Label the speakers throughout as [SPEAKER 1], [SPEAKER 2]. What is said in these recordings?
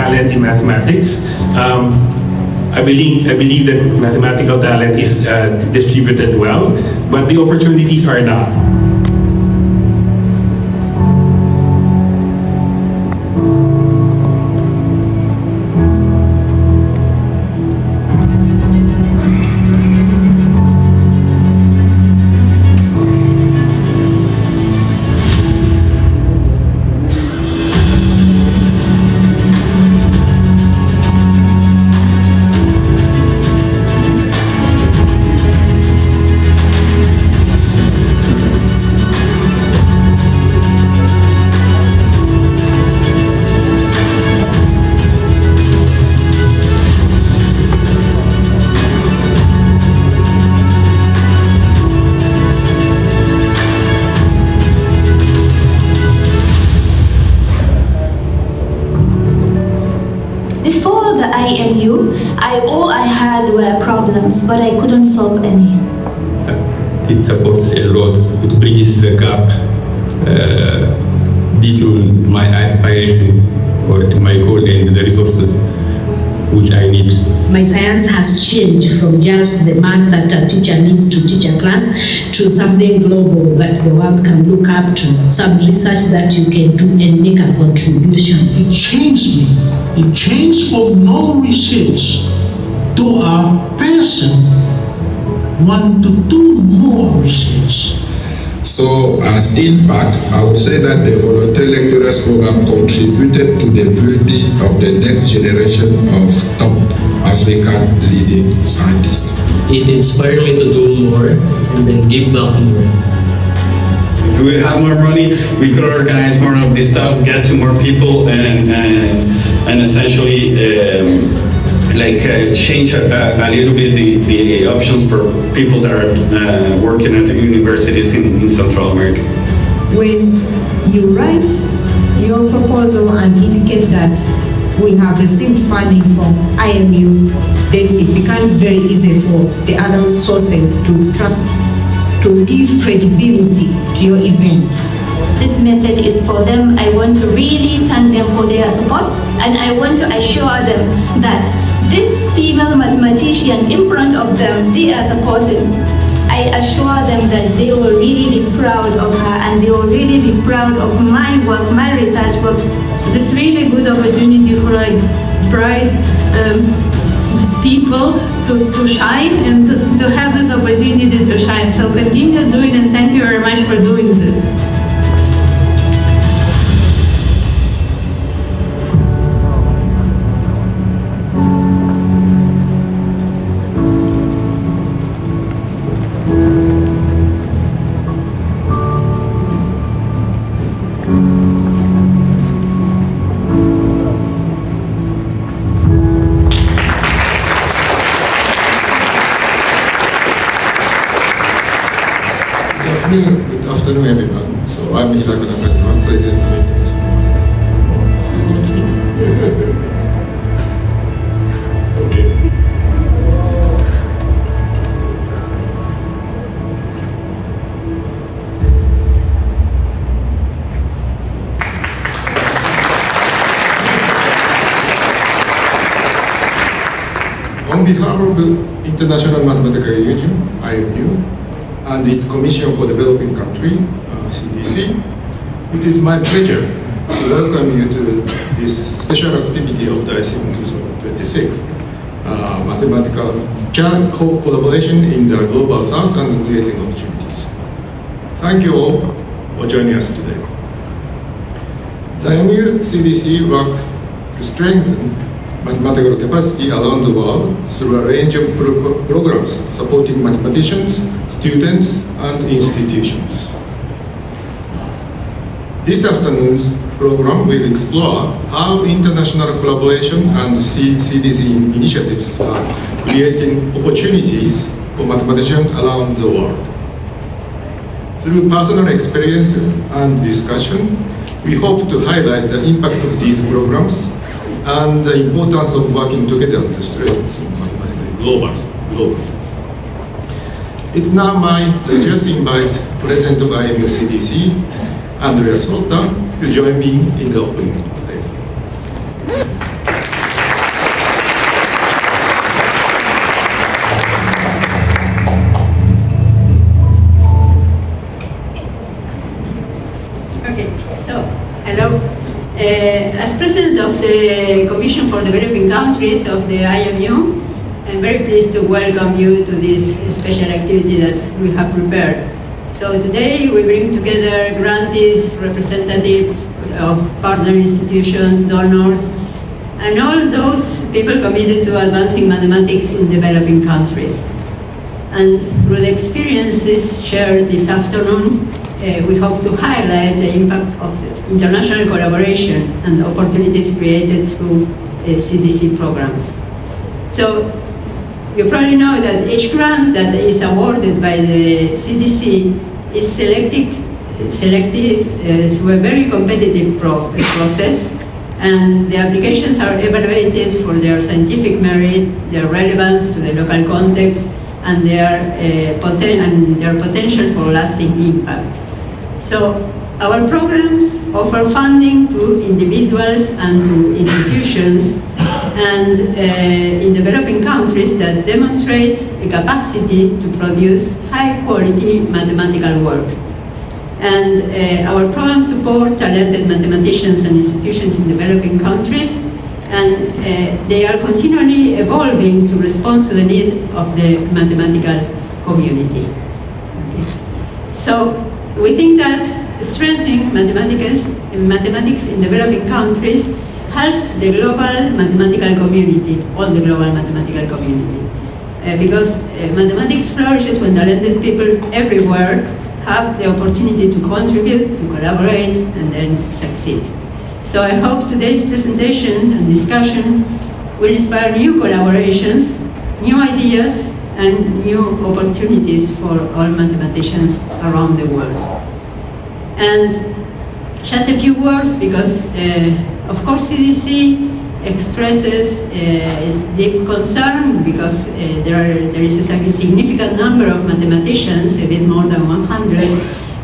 [SPEAKER 1] talent in mathematics. I believe that mathematical talent is distributed well, but the opportunities are not.
[SPEAKER 2] IMU, all I had were problems, but I couldn't solve any.
[SPEAKER 3] It supports a lot. It bridges the gap between my aspiration or my goal and the resources which I need.
[SPEAKER 4] My science has changed from just the math that a teacher needs to teach a class to something global that the world can look up to, some research that you can do and make a contribution.
[SPEAKER 5] It changed me. It changed from no research to a person wanting to do more research.
[SPEAKER 6] So, as in fact, I would say that the volunteer lecturers program contributed to the building of the next generation of top African leading scientists.
[SPEAKER 7] It inspired me to do more and then give back more.
[SPEAKER 8] If we had more money, we could organize more of this stuff, get to more people, and essentially change a little bit the options for people that are working at the universities in Central America.
[SPEAKER 9] When you write your proposal and indicate that we have received funding from IMU, then it becomes very easy for the other sources to trust, to give credibility to your event.
[SPEAKER 2] This message is for them. I want to really thank them for their support, and I want to assure them that this female mathematician in front of them, they are supporting. I assure them that they will really be proud of her, and they will really be proud of my work, my research work.
[SPEAKER 10] This really good opportunity for bright people to shine and to have this opportunity to shine. So continue doing, and thank you very much for doing this.
[SPEAKER 11] Good afternoon, everyone. So I'm Hiraku, Nakajima, President of International. Okay. On behalf of the International Mathematical Union, IMU, and its Commission for Developing Country, CDC, it is my pleasure to welcome you to this special activity of the ICM 2026, mathematical collaboration in the Global South and creating opportunities. Thank you all for joining us today. The IMU CDC works to strengthen mathematical capacity around the world through a range of programs supporting mathematicians, students, and institutions. This afternoon's program will explore how international collaboration and CDC initiatives are creating opportunities for mathematicians around the world. Through personal experiences and discussion, we hope to highlight the impact of these programs and the importance of working together to strengthen mathematical global. It's now my pleasure to invite President of IMU CDC, Andrea Solotar, to join me in the opening today.
[SPEAKER 12] President of the Commission for Developing Countries of the IMU, I'm very pleased to welcome you to this special activity that we have prepared. So today we bring together grantees, representatives of partner institutions, donors, and all those people committed to advancing mathematics in developing countries. And through the experiences shared this afternoon, we hope to highlight the impact of international collaboration and opportunities created through CDC programs. So you probably know that each grant that is awarded by the CDC is selected through a very competitive process, and the applications are evaluated for their scientific merit, their relevance to the local context, and their potential for lasting impact. So our programs offer funding to individuals and to institutions and in developing countries that demonstrate a capacity to produce high-quality mathematical work. And our programs support talented mathematicians and institutions in developing countries, and they are continually evolving to respond to the need of the mathematical community. Okay. So we think that strengthening mathematics in developing countries helps the global mathematical community, all the global mathematical community. Because mathematics flourishes when talented people everywhere have the opportunity to contribute, to collaborate, and then succeed. So I hope today's presentation and discussion will inspire new collaborations, new ideas, and new opportunities for all mathematicians around the world. And just a few words, because of course CDC expresses deep concern because there is a significant number of mathematicians, a bit more than 100,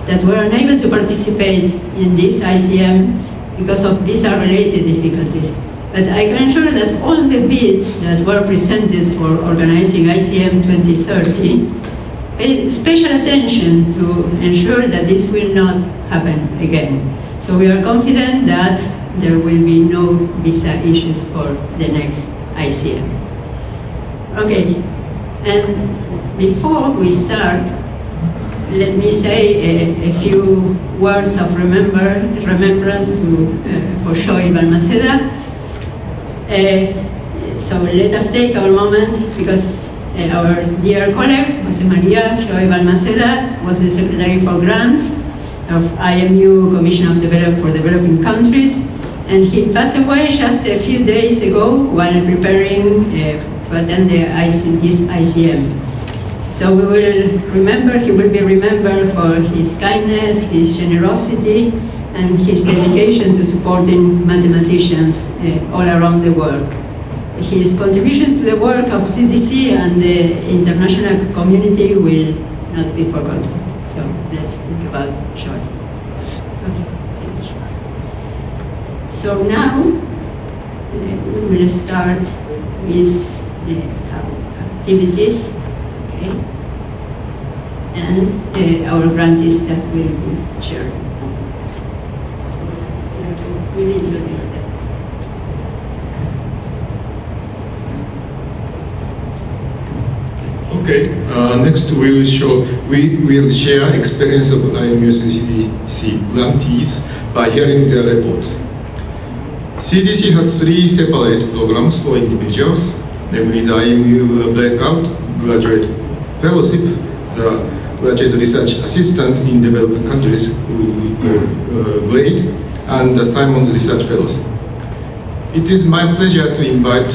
[SPEAKER 12] that were unable to participate in this ICM because of visa-related difficulties. But I can assure that all the bids that were presented for organizing ICM 2030 paid special attention to ensure that this will not happen again. So we are confident that there will be no visa issues for the next ICM. Okay, and before we start, let me say a few words of remembrance for Shoaib and Maseda. So let us take our moment, because our dear colleague, Jose Maria Shoaib Maseda, was the Secretary for Grants of IMU Commission of for Developing Countries, and he passed away just a few days ago while preparing to attend this ICM. So we will remember, he will be remembered for his kindness, his generosity, and his dedication to supporting mathematicians all around the world. His contributions to the work of CDC and the international community will not be forgotten. So let's think about Sean. Okay, thank you. So now we will start with activities, okay, and our grantees that will be shared. So we'll introduce them.
[SPEAKER 11] Okay, next we will share experience of IMU CDC grantees by hearing their reports. CDC has 3 separate programs for individuals, namely the IMU Breakout Graduate Fellowship, the Graduate Research Assistant in Developing Countries, GRADE, and the Simon's Research Fellowship. It is my pleasure to invite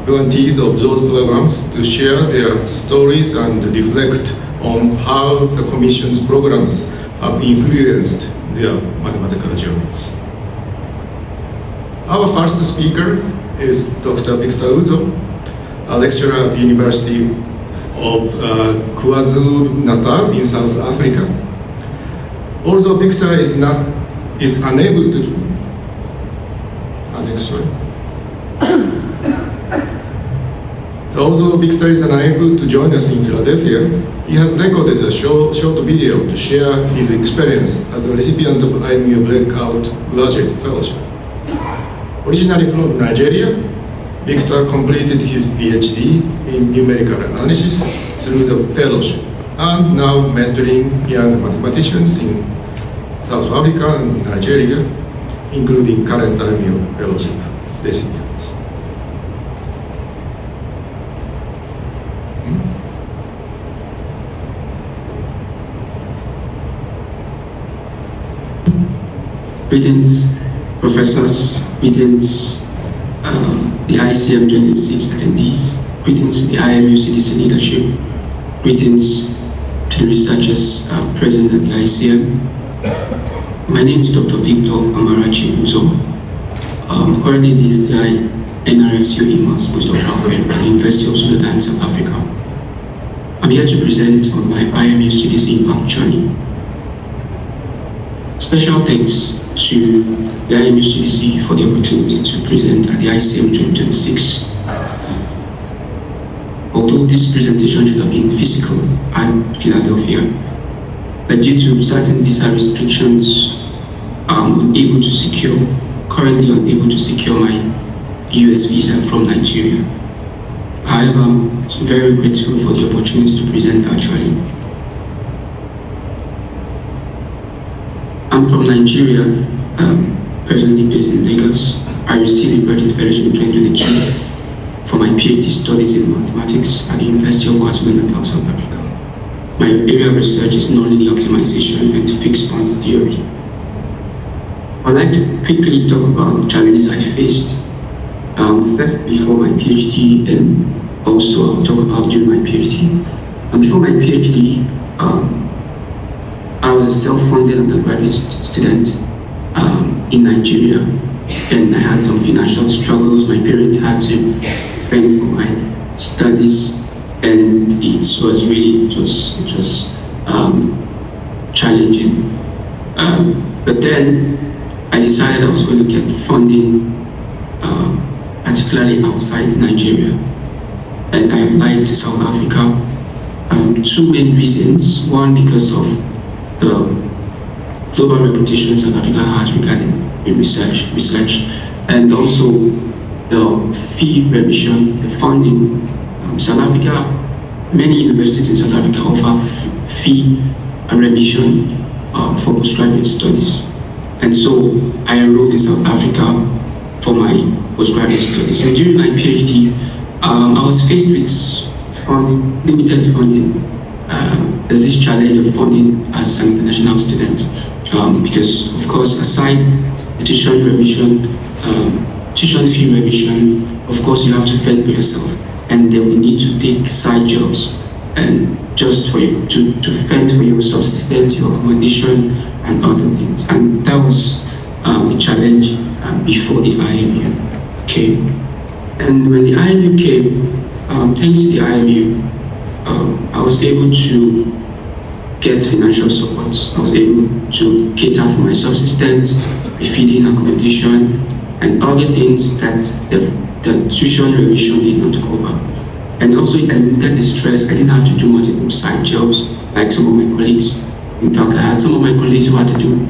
[SPEAKER 11] grantees of those programs to share their stories and reflect on how the Commission's programs have influenced their mathematical journeys. Our first speaker is Dr. Victor Uzor, a lecturer at the University of KwaZulu-Natal in South Africa. Although Victor is unable to next slide. Although Victor is unable to join us in Philadelphia, he has recorded a short video to share his experience as a recipient of IMU Breakout Graduate Fellowship. Originally from Nigeria, Victor completed his PhD in numerical analysis through the fellowship, and now mentoring young mathematicians in South Africa and Nigeria, including current IMU fellowship recipients.
[SPEAKER 13] Greetings, professors, greetings, the ICM 26 attendees, greetings to the IMU CDC leadership, greetings to the researchers present at the ICM. My name is Dr. Victor Amarachi Uzor. Currently the SDI NRFCO IMAS postdoctoral fellow at the University of Solotar in South Africa. I'm here to present on my IMU CDC impact journey. Special thanks to the IMU CDC for the opportunity to present at the ICM 2026. Although this presentation should have been physical at Philadelphia, but due to certain visa restrictions, I'm currently unable to secure my US visa from Nigeria. However, I'm very grateful for the opportunity to present virtually. I'm from Nigeria, presently based in Lagos. I received a graduate fellowship in 2022 for my PhD studies in mathematics at the University of KwaZulu-Natal, South Africa. My area of research is nonlinear optimization and fixed point theory. I'd like to quickly talk about challenges I faced first before my PhD, and also I'll talk about during my PhD. And before my PhD, I was a self-funded undergraduate student in Nigeria, and I had some financial struggles. My parents had to fend for my studies, and it was challenging. But then I decided I was going to get funding, particularly outside Nigeria, and I applied to South Africa. Two main reasons: one, because of the global reputation South Africa has regarding research, and also the fee remission, the funding. South Africa, many universities in South Africa offer fee remission for postgraduate studies. And so I enrolled in South Africa for my postgraduate studies. And during my PhD, I was faced with limited funding. There's this challenge of funding as an international student, because of course, aside the tuition fee remission, of course you have to fend for yourself, and then we need to take side jobs, and just for you to fend for your subsistence, your accommodation, and other things. And that was a challenge before the IMU came. And when the IMU came, thanks to the IMU, I was able to get financial support. I was able to cater for my subsistence, feeding, accommodation, and other things that the tuition remission did not cover. And also it eliminated the stress. I didn't have to do multiple side jobs like some of my colleagues. In fact, I had some of my colleagues who had to do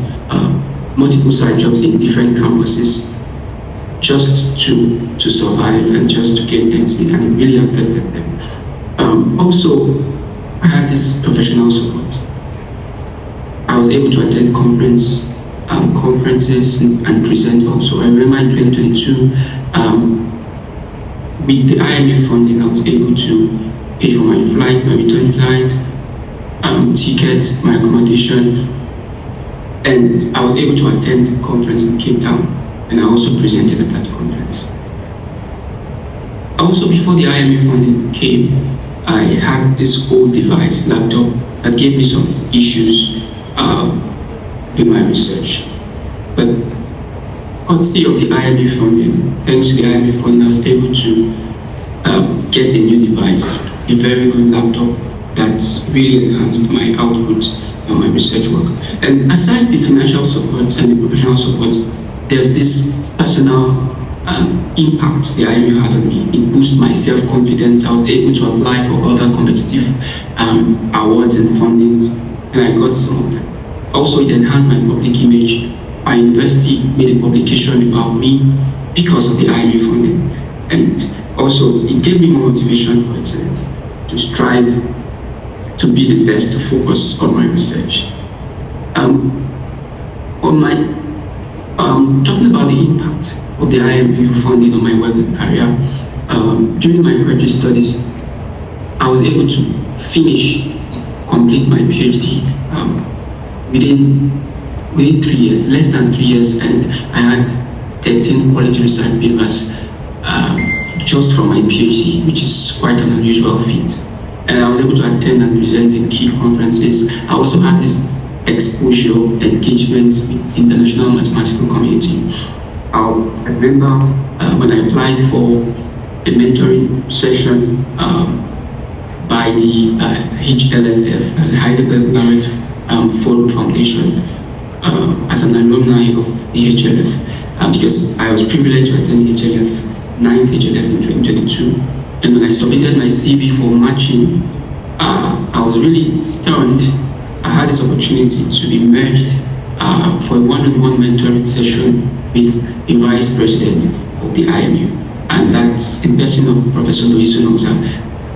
[SPEAKER 13] multiple side jobs in different campuses just to survive and just to get ends meet, and it really affected them. Also, I had this professional support. I was able to attend conferences and present also. I remember in 2022, with the IMU funding, I was able to pay for my flight, my return flight, tickets, my accommodation, and I was able to attend the conference in Cape Town, and I also presented at that conference. Also, before the IMU funding came, I had this old device, laptop, that gave me some issues with my research. But courtesy of the IMU funding, thanks to the IMU funding, I was able to get a new device, a very good laptop that really enhanced my output and my research work. And aside the financial support and the professional support, there's this personal impact the IMU had on me. It boosted my self-confidence. I was able to apply for other competitive awards and fundings, and I got some of them. Also, it enhanced my public image our university made a publication about me because of the IMU funding. And also, it gave me more motivation for excellence, to strive to be the best, to focus on my research. Talking about the impact of the IMU funding on my work and career, during my graduate studies, I was able to complete my PhD within 3 years, less than 3 years, and I had 13 quality research papers just from my PhD, which is quite an unusual feat. And I was able to attend and present in key conferences. I also had this exposure, engagement with international mathematical community. I remember when I applied for a mentoring session by the HLFF, as a Heidelberg Laureate Forum Foundation, as an alumni of the HLF, because I was privileged to attend HLF, 9th HLF in 2022. And when I submitted my CV for matching, I was really stunned. I had this opportunity to be merged for a one-on-one mentoring session with a vice president of the IMU, and that's in person of Professor Luis Unoza.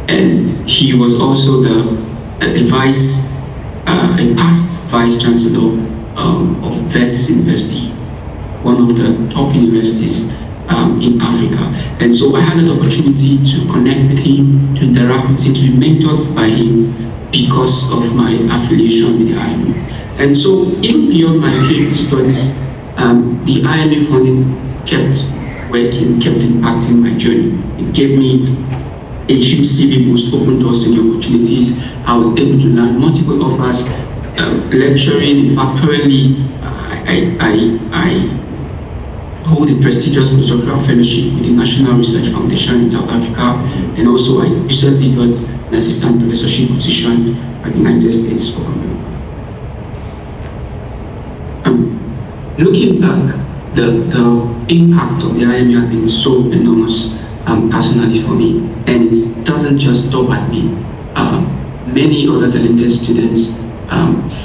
[SPEAKER 13] And he was also a past vice chancellor of VETS University, one of the top universities in Africa. And so I had an opportunity to connect with him, to interact with him, to be mentored by him because of my affiliation with the IMU. And so even beyond my PhD studies, the IMU funding kept working, kept impacting my journey. It gave me a huge CV boost, opened doors to new opportunities. I was able to land multiple offers, lecturing. In fact, currently, I hold a prestigious postdoctoral fellowship with the National Research Foundation in South Africa, and also I recently got an assistant professorship position at the United States of America. Looking back, the impact of the IMU has been so enormous personally for me, and it doesn't just stop at me. Many other talented students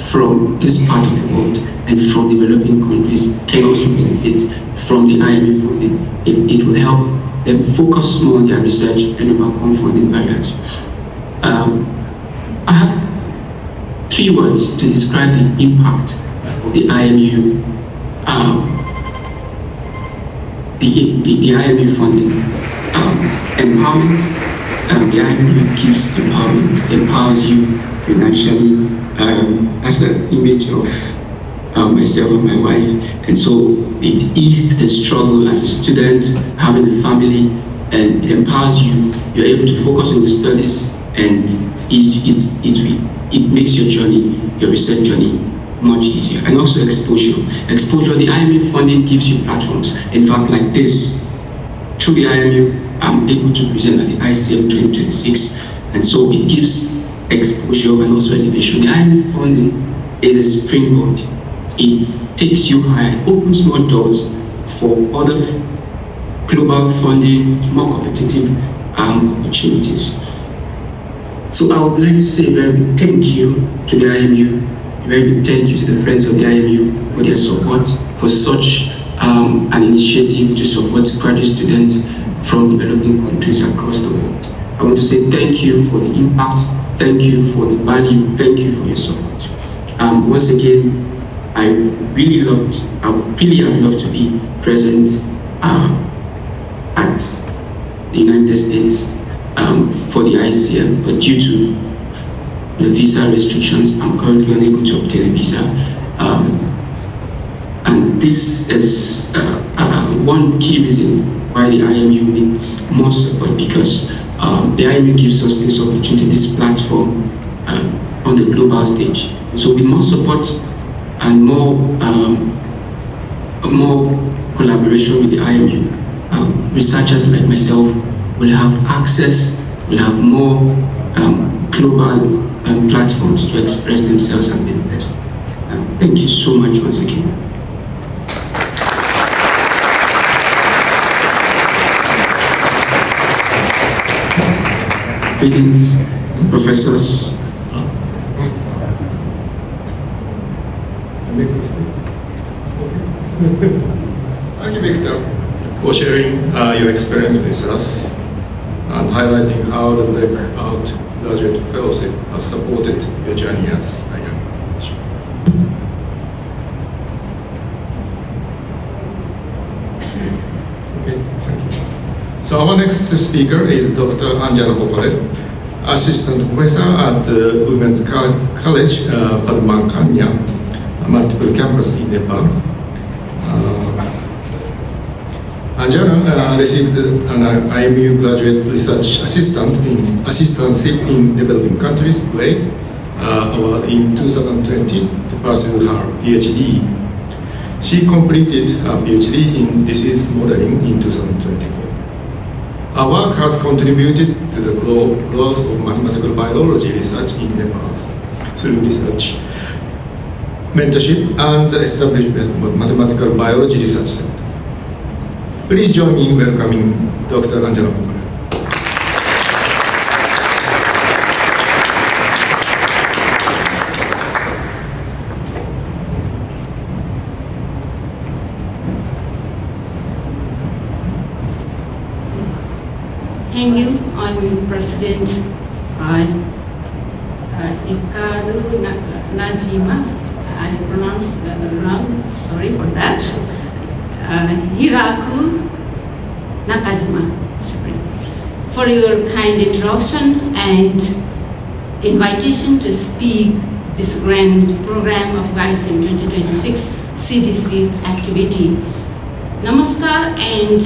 [SPEAKER 13] from this part of the world and from developing countries can also benefit from the IMU funding. It will help them focus more on their research and overcome funding barriers. I have 3 words to describe the impact of the IMU, the IMU funding. Empowerment. The IMU gives empowerment. It empowers you financially. That's the image of myself and my wife, and so it eased the struggle as a student, having a family, and it empowers you. You're able to focus on your studies, and it makes your journey, your research journey, much easier. And also exposure. The IMU funding gives you platforms. In fact, like this, through the IMU, I'm able to present at the ICM 2026, and so it gives exposure and also elevation. The IMU funding is a springboard. It takes you high, opens more doors for other global funding, more competitive opportunities. So I would like to say a very big thank you to the IMU, a very big thank you to the friends of the IMU for their support, for such an initiative to support graduate students from developing countries across the world. I want to say thank you for the impact, thank you for the value, thank you for your support. Once again, I would really have loved to be present at the United States for the ICM, but due to the visa restrictions, I'm currently unable to obtain a visa. And this is one key reason why the IMU needs more support, because the IMU gives us this opportunity, this platform on the global stage. So with more support and more collaboration with the IMU, researchers like myself will have access, will have more global platforms to express themselves and be the best. Thank you so much once again. Greetings, professors.
[SPEAKER 11] Okay. Thank you, Victor, for sharing your experience with us and highlighting how the Breakout graduate fellowship has supported your journey as a young professional. Okay, thank you. So our next speaker is Dr. Anjana Pokharel, Assistant Professor at Women's College, Padmakanya, multiple campus in Nepal. Anjana received an IMU graduate research assistantship in developing countries grade award in 2020 to pursue her PhD. She completed her PhD in disease modeling in 2024. Her work has contributed to the growth of mathematical biology research in Nepal through research mentorship and establishment of mathematical biology research center. Please join me in welcoming Dr. Anjana Pokharel.
[SPEAKER 14] Thank you, I'm President Hiraku Nakajima. I pronounced wrong, sorry for that. Hiraku Nakajima, for your kind introduction and invitation to speak this grand program of ICM 2026 CDC activity. Namaskar and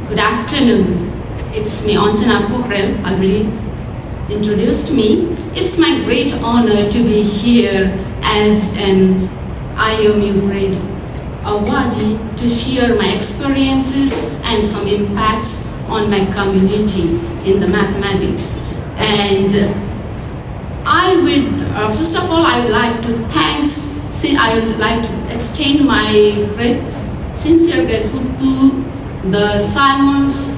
[SPEAKER 14] good afternoon. It's me, Anjana Pokharel, already introduced me. It's my great honor to be here as an IMU grade awardee to share my experiences and some impacts on my community in the mathematics. And I would, first of all, I would like to extend my great sincere gratitude to the Simons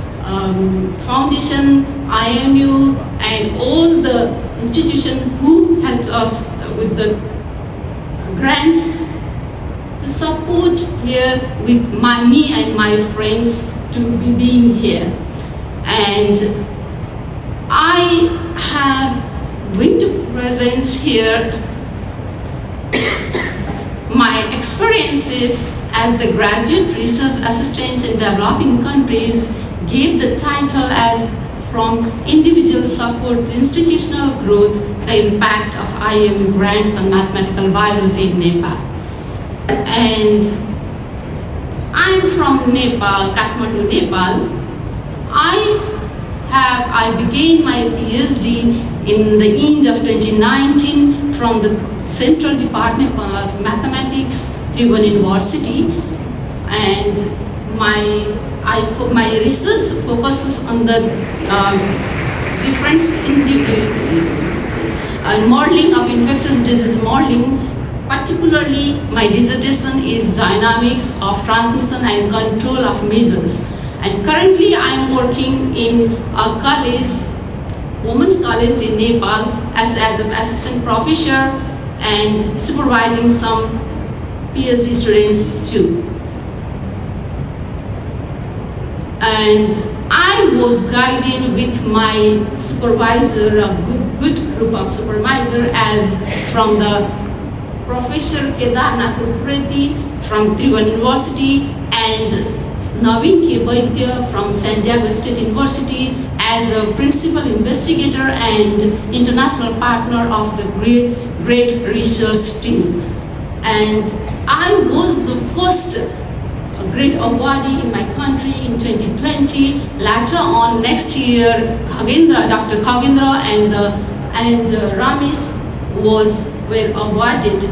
[SPEAKER 14] Foundation, IMU, and all the institutions who helped us with the grants to support here with me and my friends to be being here. And I have going to present here my experiences as the graduate research assistants in developing countries, gave the title as From Individual Support to Institutional Growth, the Impact of IMU Grants on Mathematical Biology in Nepal. And I'm from Nepal, Kathmandu, Nepal. I began my PhD in the end of 2019 from the Central Department of Mathematics, Tribhuvan University, and my research focuses on the difference in the modeling of infectious disease modeling. Particularly, my dissertation is dynamics of transmission and control of measures. And currently, I am working in a college, women's college in Nepal, as an assistant professor and supervising some PhD students too. And I was guided with my supervisor, a good group of supervisors, as from the Professor Kedarnath Upreti from Tribhuvan University and Naveen K. Vaidya from Santiago State University as a principal investigator and international partner of the great research team. And I was the first great awardee in my country in 2020. Later on next year, Dr. Khagendra and Ramesh were awarded.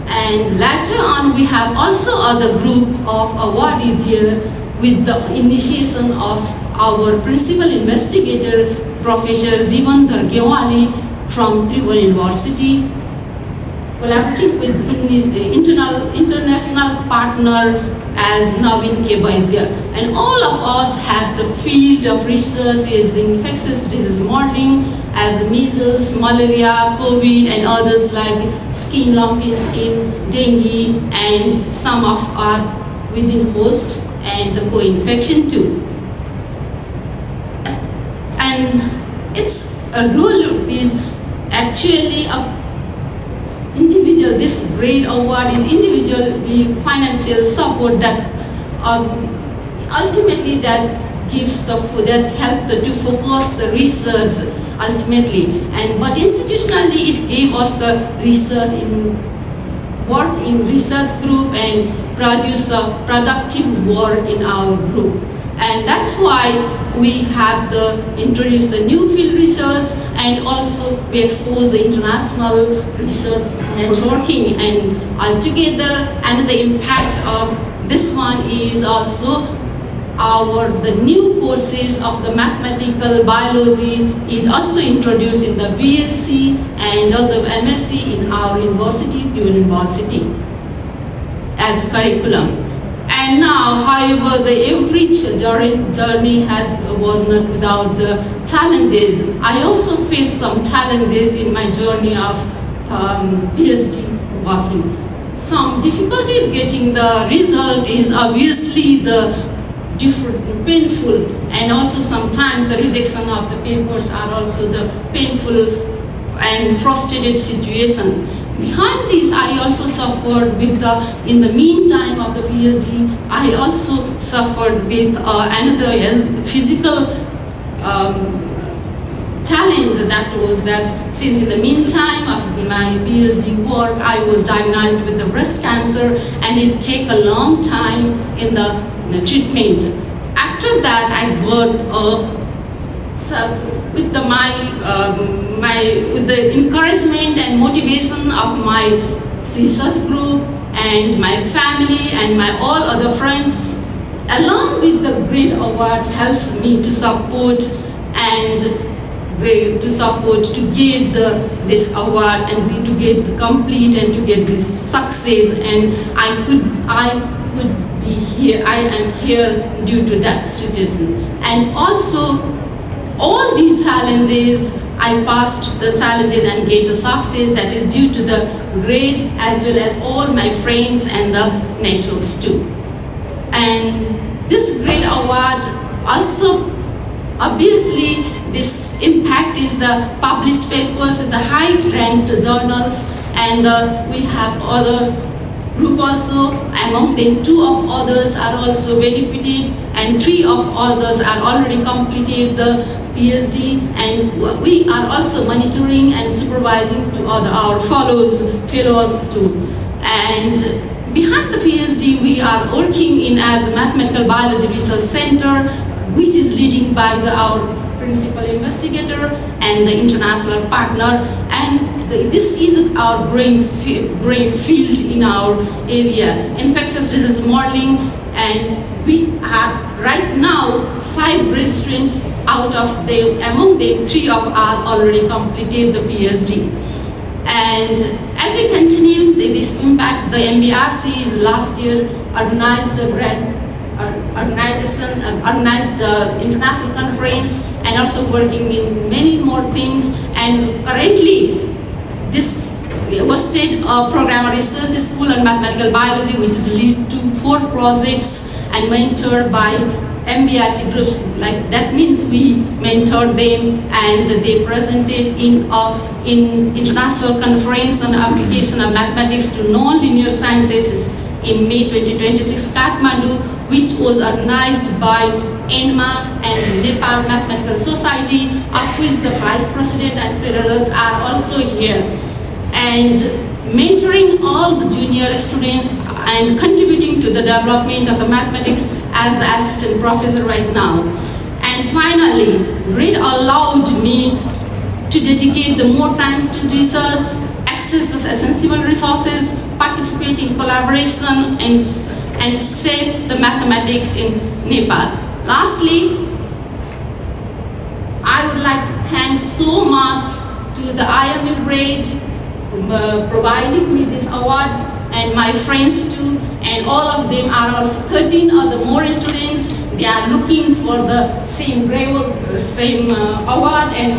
[SPEAKER 14] And later on, we have also other group of awardees there with the initiation of our principal investigator, Professor Jivandhar Gewali from Tribhuvan University, collaborating with his international partner as Naveen K. Vaidya. And all of us have the field of research is the infectious disease modeling, as measles, malaria, COVID, and others like skin, lumpy skin, dengue, and some of are within host and the co-infection too. And its role is actually a individual. This grade award is individual financial support that ultimately that gives that help to focus the research ultimately. But institutionally, it gave us the research in work in research group and produce a productive work in our group. And that's why we have introduce the new field research, and also we expose the international research networking, and altogether, and the impact of this one is also the new courses of the mathematical biology is also introduced in the BSc and the MSc in our university as curriculum. And now, however, every journey was not without the challenges. I also faced some challenges in my journey of PhD working. Some difficulties getting the result is obviously the painful, and also sometimes the rejection of the papers are also the painful and frustrated situation. Behind this, I also suffered with in the meantime of the PhD, I also suffered with another physical challenge, that was that since in the meantime of my PhD work, I was diagnosed with the breast cancer, and it took a long time in the treatment. After that, I got with the encouragement and motivation of my research group and my family and my all other friends, along with the grade award, helps me to support and to get this award and to get the complete and to get this success. And I could be here. I am here due to that situation. And also, all these challenges, I passed the challenges and get a success that is due to the grade as well as all my friends and the networks too. And this grade award also, obviously, this impact is the published papers in the high-ranked journals, and we have other group also. Among them, 2 of others are also benefited, and 3 of others are already completed the PhD, and we are also monitoring and supervising to our fellows too. And behind the PhD, we are working in as a mathematical biology research center, which is leading by our principal investigator and the international partner, and this is our growing field in our area, infectious disease modeling, and we are right now 5 residents out of them, among them 3 of are already completed the PhD. And as we continue this impacts, the MBRC is last year organized international conference, and also working in many more things. And currently, this hosted a program research school on mathematical biology, which is lead to 4 projects and mentored by MBRC groups. Like that means we mentored them, and they presented in international conference on application of mathematics to non-linear sciences in May 2026 Kathmandu, which was organized by ENMA and Nepal Mathematical Society, of which the Vice President and Federal are also here. And mentoring all the junior students and contributing to the development of the mathematics as the assistant professor right now. And finally, grade allowed me to dedicate the more times to research, access the essential resources, participate in collaboration, and shape the mathematics in Nepal. Lastly, I would like to thank so much to the IMU grade providing me this award, and my friends too, and all of them are also 13 other more students. They are looking for the same award, and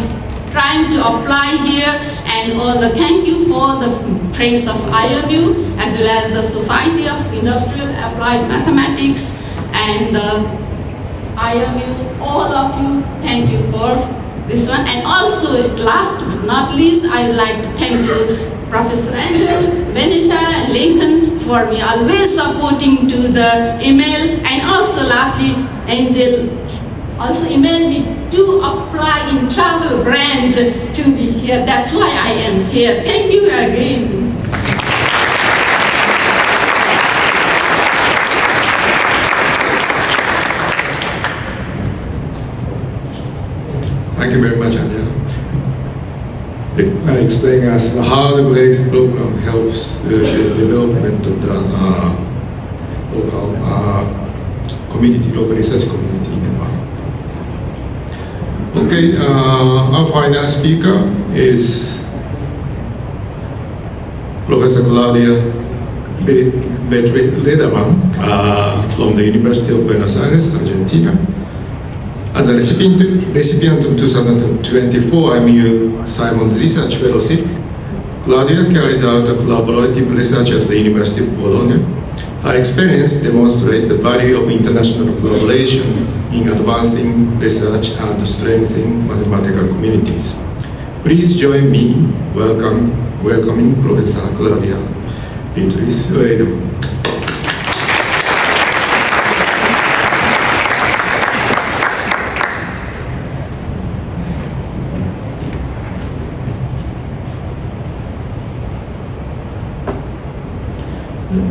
[SPEAKER 14] trying to apply here, and all the thank you for the friends of IMU as well as the Society of Industrial Applied Mathematics and the IMU, all of you, thank you for this one. And also, last but not least, I would like to thank you, Professor Andrea, Venetia, and Lincoln for me always supporting to the email. And also lastly, Angel also emailed me to apply in travel grant to be here. That's why I am here. Thank you again.
[SPEAKER 11] Thank you very much, Anjana. Explaining us how the GRADE program helps the development of the local community, local research community in Nepal. Okay, our final speaker is Professor Claudia Lederman from the University of Buenos Aires, Argentina. As a recipient of 2024 IMU Simon Research Fellowship, Claudia carried out a collaborative research at the University of Bologna. Her experience demonstrates the value of international collaboration in advancing research and strengthening mathematical communities. Please join me welcoming Professor Claudia Beatriz Lederman.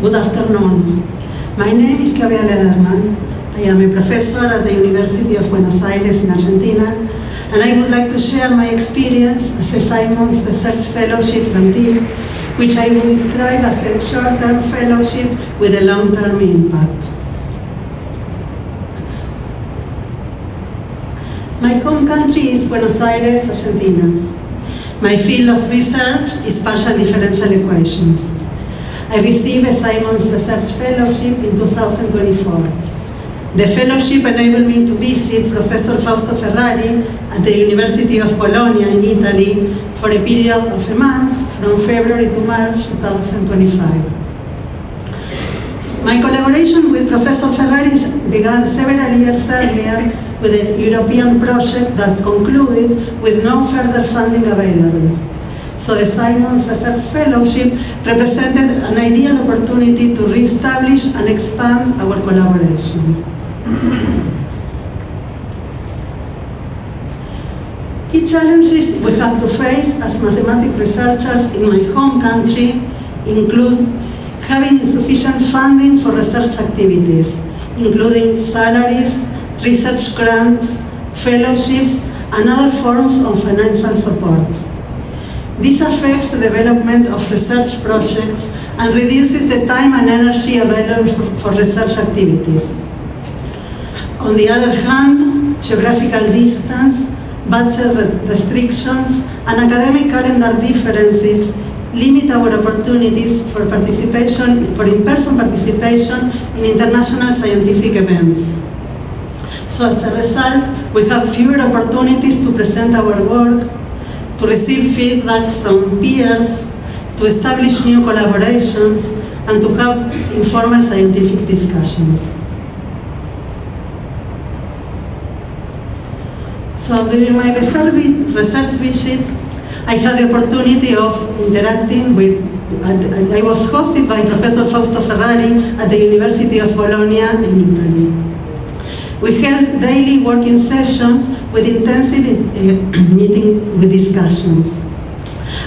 [SPEAKER 15] Good afternoon. My name is Claudia Lederman. I am a professor at the University of Buenos Aires in Argentina, and I would like to share my experience as a Simons Research Fellowship grantee, which I will describe as a short-term fellowship with a long-term impact. My home country is Buenos Aires, Argentina. My field of research is partial differential equations. I received a Simons Research Fellowship in 2024. The fellowship enabled me to visit Professor Fausto Ferrari at the University of Bologna in Italy for a period of a month from February to March 2025. My collaboration with Professor Ferrari began several years earlier with a European project that concluded with no further funding available. So the Simons Research Fellowship represented an ideal opportunity to re-establish and expand our collaboration. Key challenges we have to face as mathematics researchers in my home country include having insufficient funding for research activities, including salaries, research grants, fellowships, and other forms of financial support. This affects the development of research projects and reduces the time and energy available for research activities. On the other hand, geographical distance, budget restrictions, and academic calendar differences limit our opportunities for in-person participation in international scientific events. So as a result, we have fewer opportunities to present our work, to receive feedback from peers, to establish new collaborations, and to have informal scientific discussions. So during my research visit, I had the opportunity of interacting with, I was hosted by Professor Fausto Ferrari at the University of Bologna in Italy. We held daily working sessions with intensive meeting with discussions.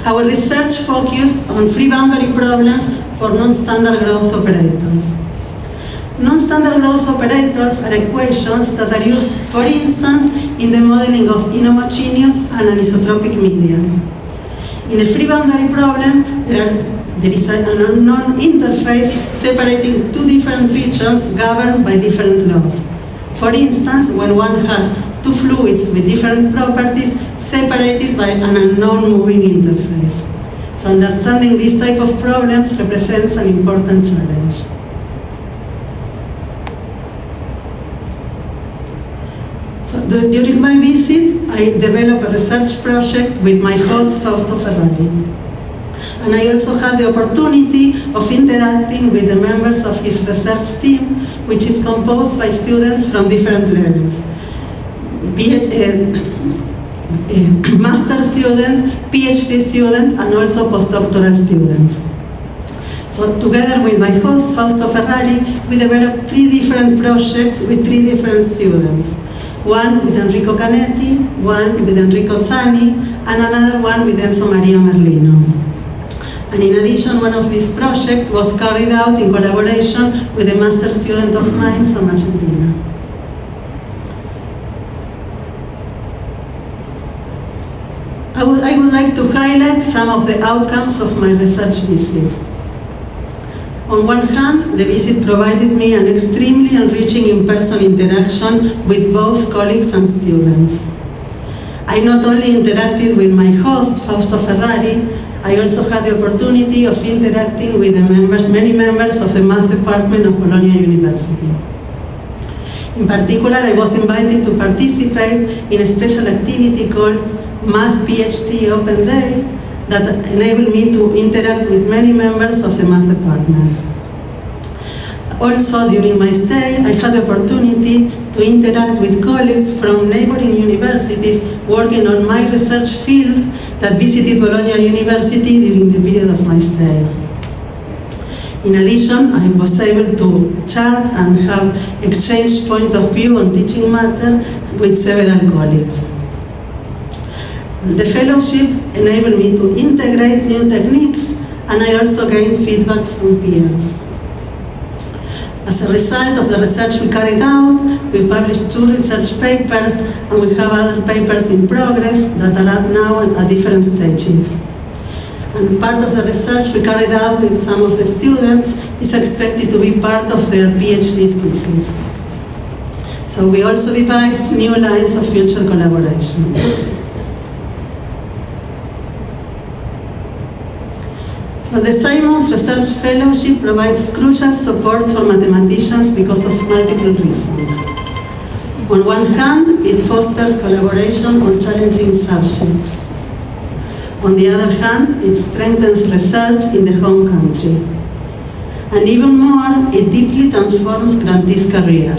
[SPEAKER 15] Our research focused on free boundary problems for non-standard growth operators. Non-standard growth operators are equations that are used, for instance, in the modeling of inhomogeneous and anisotropic media. In a free boundary problem, there is an unknown interface separating two different regions governed by different laws. For instance, when one has two fluids with different properties separated by an unknown moving interface. So understanding this type of problems represents an important challenge. So During my visit, I developed a research project with my host, Fausto Ferrari. And I also had the opportunity of interacting with the members of his research team, which is composed by students from different levels. Master student, PhD student, and also postdoctoral students. So together with my host, Fausto Ferrari, we developed 3 different projects with 3 different students. One with Enrico Canetti, one with Enrico Zani, and another one with Enzo Maria Merlino. And in addition, one of these projects was carried out in collaboration with a master student of mine from Argentina. I would like to highlight some of the outcomes of my research visit. On one hand, the visit provided me an extremely enriching in-person interaction with both colleagues and students. I not only interacted with my host, Fausto Ferrari, I also had the opportunity of interacting with many members of the math department of Bologna University. In particular, I was invited to participate in a special activity called Math PhD Open Day that enabled me to interact with many members of the math department. Also, during my stay, I had the opportunity to interact with colleagues from neighboring universities working on my research field that visited Bologna University during the period of my stay. In addition, I was able to chat and have exchanged point of view on teaching matter with several colleagues. The fellowship enabled me to integrate new techniques, and I also gained feedback from peers. As a result of the research we carried out, we published 2 research papers, and we have other papers in progress that are now at different stages. And part of the research we carried out with some of the students is expected to be part of their PhD thesis. So we also devised new lines of future collaboration. So the Simons Research Fellowship provides crucial support for mathematicians because of multiple reasons. On one hand, it fosters collaboration on challenging subjects. On the other hand, it strengthens research in the home country. And even more, it deeply transforms grantees' career.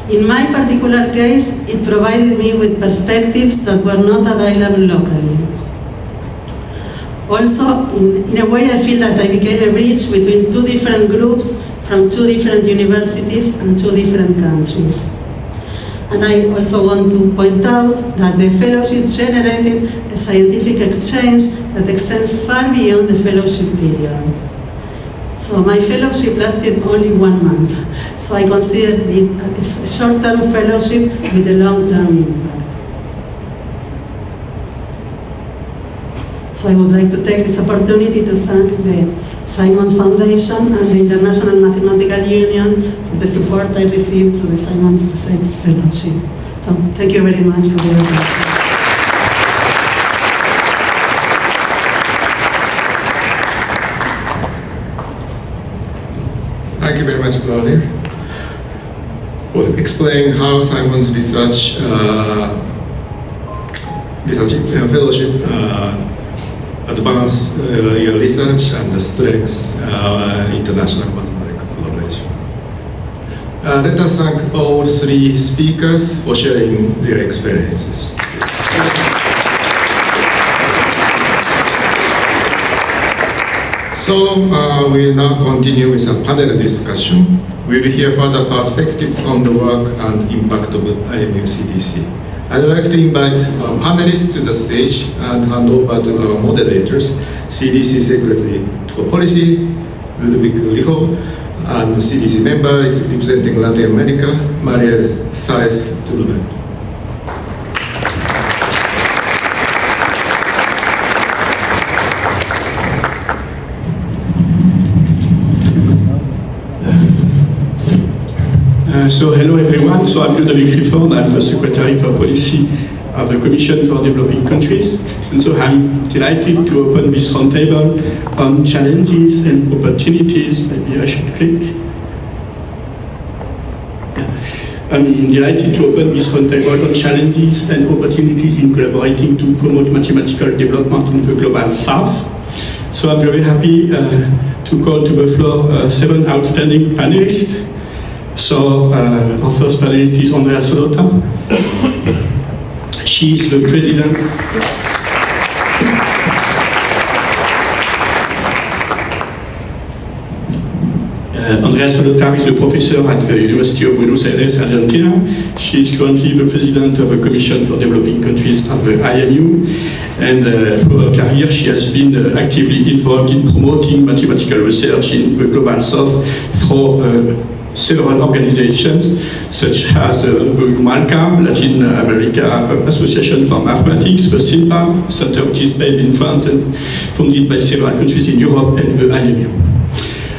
[SPEAKER 15] In my particular case, it provided me with perspectives that were not available locally. Also, in a way, I feel that I became a bridge between 2 different groups from 2 different universities and 2 different countries. And I also want to point out that the fellowship generated a scientific exchange that extends far beyond the fellowship period. So my fellowship lasted only 1 month. So I consider it a short-term fellowship with a long-term impact. So I would like to take this opportunity to thank the Simons Foundation and the International Mathematical Union for the support I received through the Simons Research Fellowship. So thank you very much for your attention.
[SPEAKER 11] Thank you very much, Claudia, for explaining how Simon's research fellowship advance your research and strengths international mathematical collaboration. Let us thank all 3 speakers for sharing their experiences. So we'll now continue with a panel discussion. We will hear further perspectives on the work and impact of IMU CDC. I'd like to invite our panelists to the stage and hand over to our moderators, CDC Secretary for Policy, Ludwig Lifo, and CDC member is representing Latin America, Maria Saez-Turban.
[SPEAKER 1] So hello everyone, so I'm Ludwig Clifford, I'm the Secretary for Policy of the Commission for Developing Countries, and so I'm delighted to open this roundtable on challenges and opportunities. Maybe I should click. I'm delighted to open this roundtable on challenges and opportunities in collaborating to promote mathematical development in the global south. So I'm very happy to call to the floor 7 outstanding panelists. So our first panelist is Andrea Solotar. She is the president Andrea Solotar is a professor at the University of Buenos Aires, Argentina. She is currently the president of the Commission for Developing Countries of the IMU. And through her career, she has been actively involved in promoting mathematical research in the Global South through several organizations, such as the UMALCA, Latin America Association for Mathematics, the SIMPA Center, which is based in France and funded by several countries in Europe, and the IMU.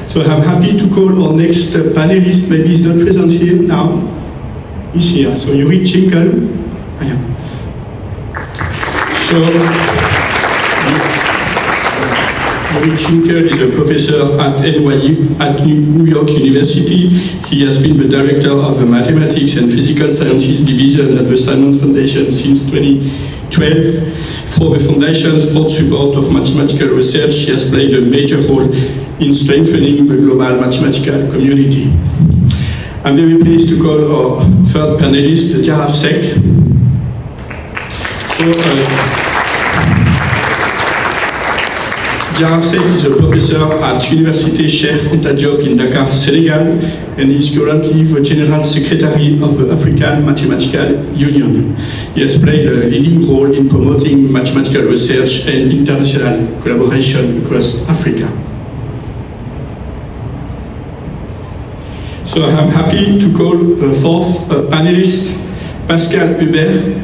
[SPEAKER 1] So I'm happy to call our next panelist. Maybe he's not present here now. He's here. So Yuri Chinkel. I am. So Yuri Chinkel is a professor at NYU at New York University. He has been the director of the Mathematics and Physical Sciences Division at the Simon Foundation since 2012. For the Foundation's broad support of mathematical research, he has played a major role in strengthening the global mathematical community. I'm very pleased to call our third panelist, Jaraf Sek. So, Jaraf Sek is a professor at Université Cheikh Anta Diop in Dakar, Senegal, and is currently the General Secretary of the African Mathematical Union. He has played a leading role in promoting mathematical research and international collaboration across Africa. So I'm happy to call the fourth panelist, Pascal Hubert.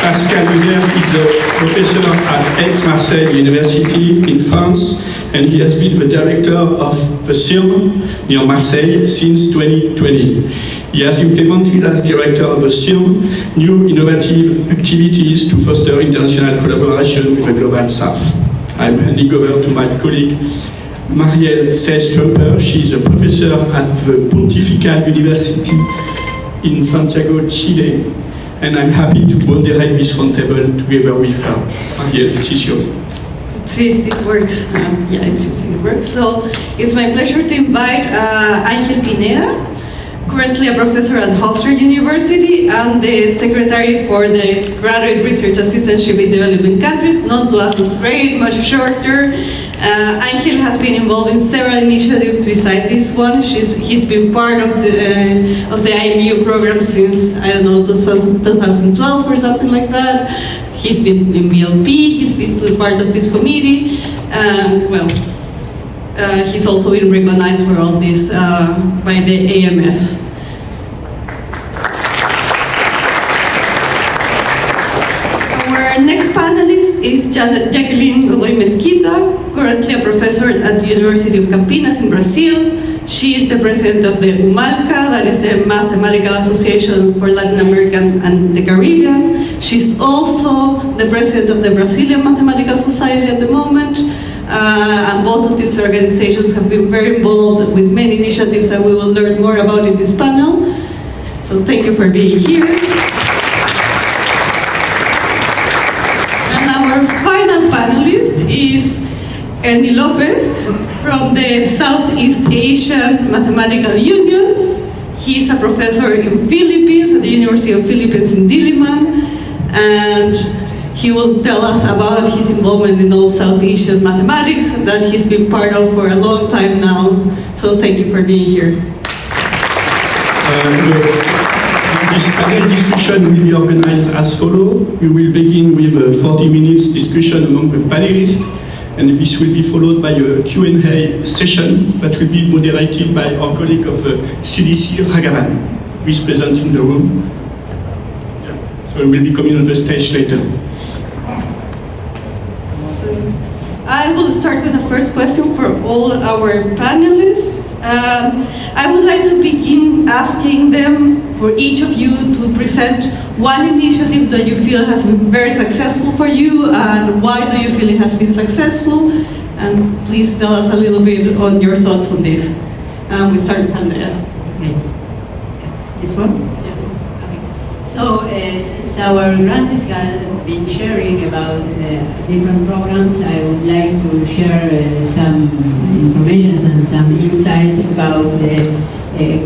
[SPEAKER 1] Pascal Hubert is a professor at Aix-Marseille University in France, and he has been the director of the CIRM near Marseille since 2020. He has implemented as director of the CIRM new innovative activities to foster international collaboration with the Global South. I'm handing over to my colleague, Marielle Seyss-Trumper. She is a professor at the Pontifical University in Santiago, Chile, and I'm happy to moderate this roundtable together with her. Marielle, this is yours.
[SPEAKER 16] Let's see if this works. Yeah, it seems it works. So it's my pleasure to invite Angel Pineda, currently a professor at Hofstra University and the secretary for the Graduate Research Assistantship in Developing Countries. Not to us, it's great, much shorter. Angel has been involved in several initiatives besides this one. He's been part of the IMU program since, I don't know, 2012 or something like that. He's been in BLP, he's been part of this committee. He's also been recognized for all this by the AMS. Our next panelist is Jacqueline Godoy Mesquita, currently a professor at the University of Campinas in Brazil. She is the president of the UMALCA, that is the Mathematical Association for Latin America and the Caribbean. She's also the president of the Brazilian Mathematical Society at the moment. And both of these organizations have been very involved with many initiatives that we will learn more about in this panel. So thank you for being here. And our final panelist is Ernie Lopez from the Southeast Asian Mathematical Union. He is a professor in Philippines at the University of Philippines in Diliman, and he will tell us about his involvement in all South Asian mathematics that he's been part of for a long time now. So thank you for being here.
[SPEAKER 1] This panel discussion will be organized as follows. We will begin with a 40 minutes discussion among the panelists, and this will be followed by a Q&A session that will be moderated by our colleague of the CDC, Ragavan, who is present in the room. So he will be coming on the stage later.
[SPEAKER 16] So I will start with the first question for all our panelists. I would like to begin asking them, for each of you, to present one initiative that you feel has been very successful for you, and why do you feel it has been successful? And please tell us a little bit on your thoughts on this. We start with Andrea.
[SPEAKER 12] Okay. This one? Yes. Okay. So, since our grantees have been sharing about different programs, I would like to share some information and some insight about the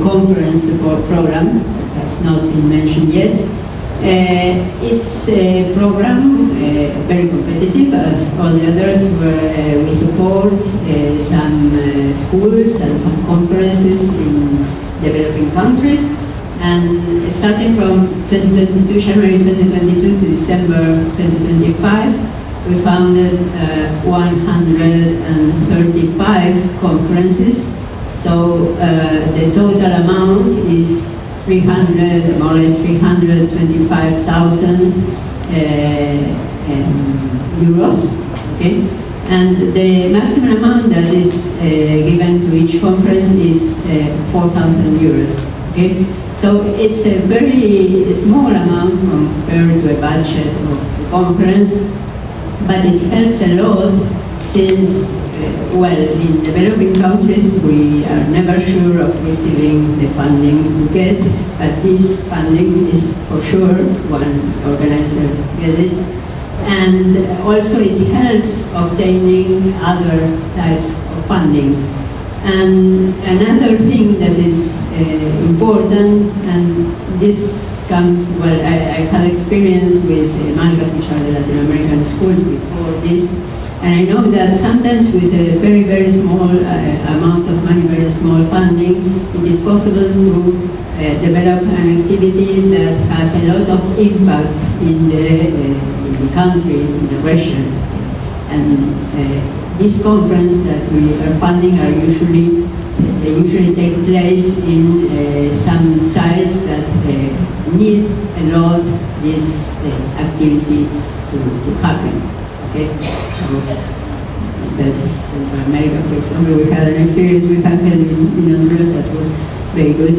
[SPEAKER 12] conference support program that has not been mentioned yet. It's a program very competitive as all the others, where we support some schools and some conferences in developing countries. And starting from 2022, January 2022 to December 2025, we founded 135 conferences. So the total amount is more or less 325,000 euros. Okay, and the maximum amount that is given to each conference is 4,000 euros. Okay, so it's a very small amount compared to a budget of the conference, but it helps a lot since. Well, in developing countries, we are never sure of receiving the funding we get, but this funding is for sure one organizer gets it. And also it helps obtaining other types of funding. And another thing that is important, and this comes, well, I had experience with MALCAs, which are the Latin American schools before this. And I know that sometimes with a very, very small amount of money, very small funding, it is possible to develop an activity that has a lot of impact in the country, in the region. And this conference that we are funding are usually take place in some sites that need a lot this activity to happen. Okay, so that's Central America, for example. We had an experience with Angel in Honduras that was very good.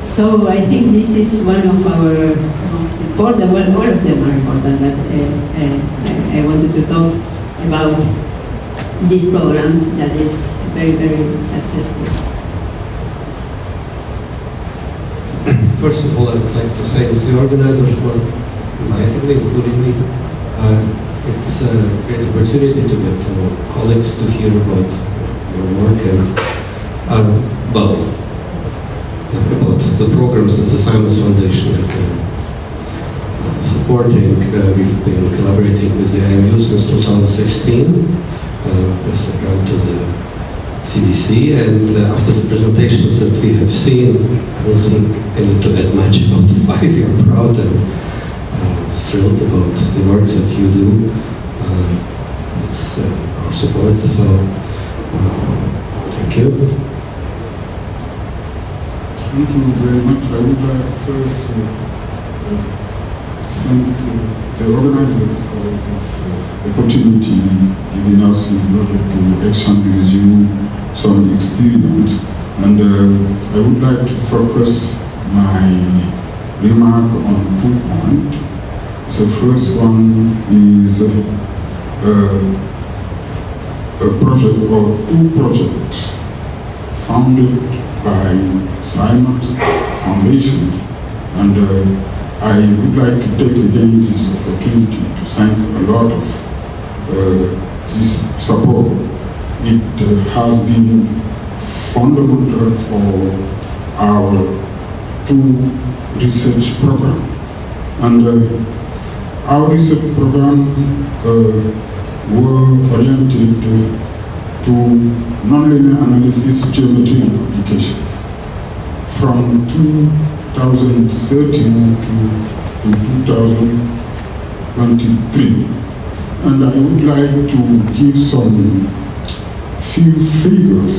[SPEAKER 12] So I think this is one of our important, well, all of them are important, but I wanted to talk about this program that is very, very successful.
[SPEAKER 17] First of all, I would like to thank the organizers for inviting me, including me. It's a great opportunity to get to know colleagues, to hear about your work and about the programs that the Science Foundation has been supporting. We've been collaborating with the IMU since 2016 with a grant to the CDC, and after the presentations that we have seen, I don't think I need to add much about why we are proud and thrilled about the work that you do. It's our support, so thank you.
[SPEAKER 18] Thank you very much. I would like first thank the organizers for this opportunity giving us in order to exchange with you some experience. And I would like to focus my remark on 2 points. The first one is a project or 2 projects founded by Science Foundation, and I would like to take again this opportunity to thank a lot of this support. It has been fundamental for our 2 research programs. And our research program were oriented to nonlinear analysis, geometry, and application from 2013 to 2023. And I would like to give some few figures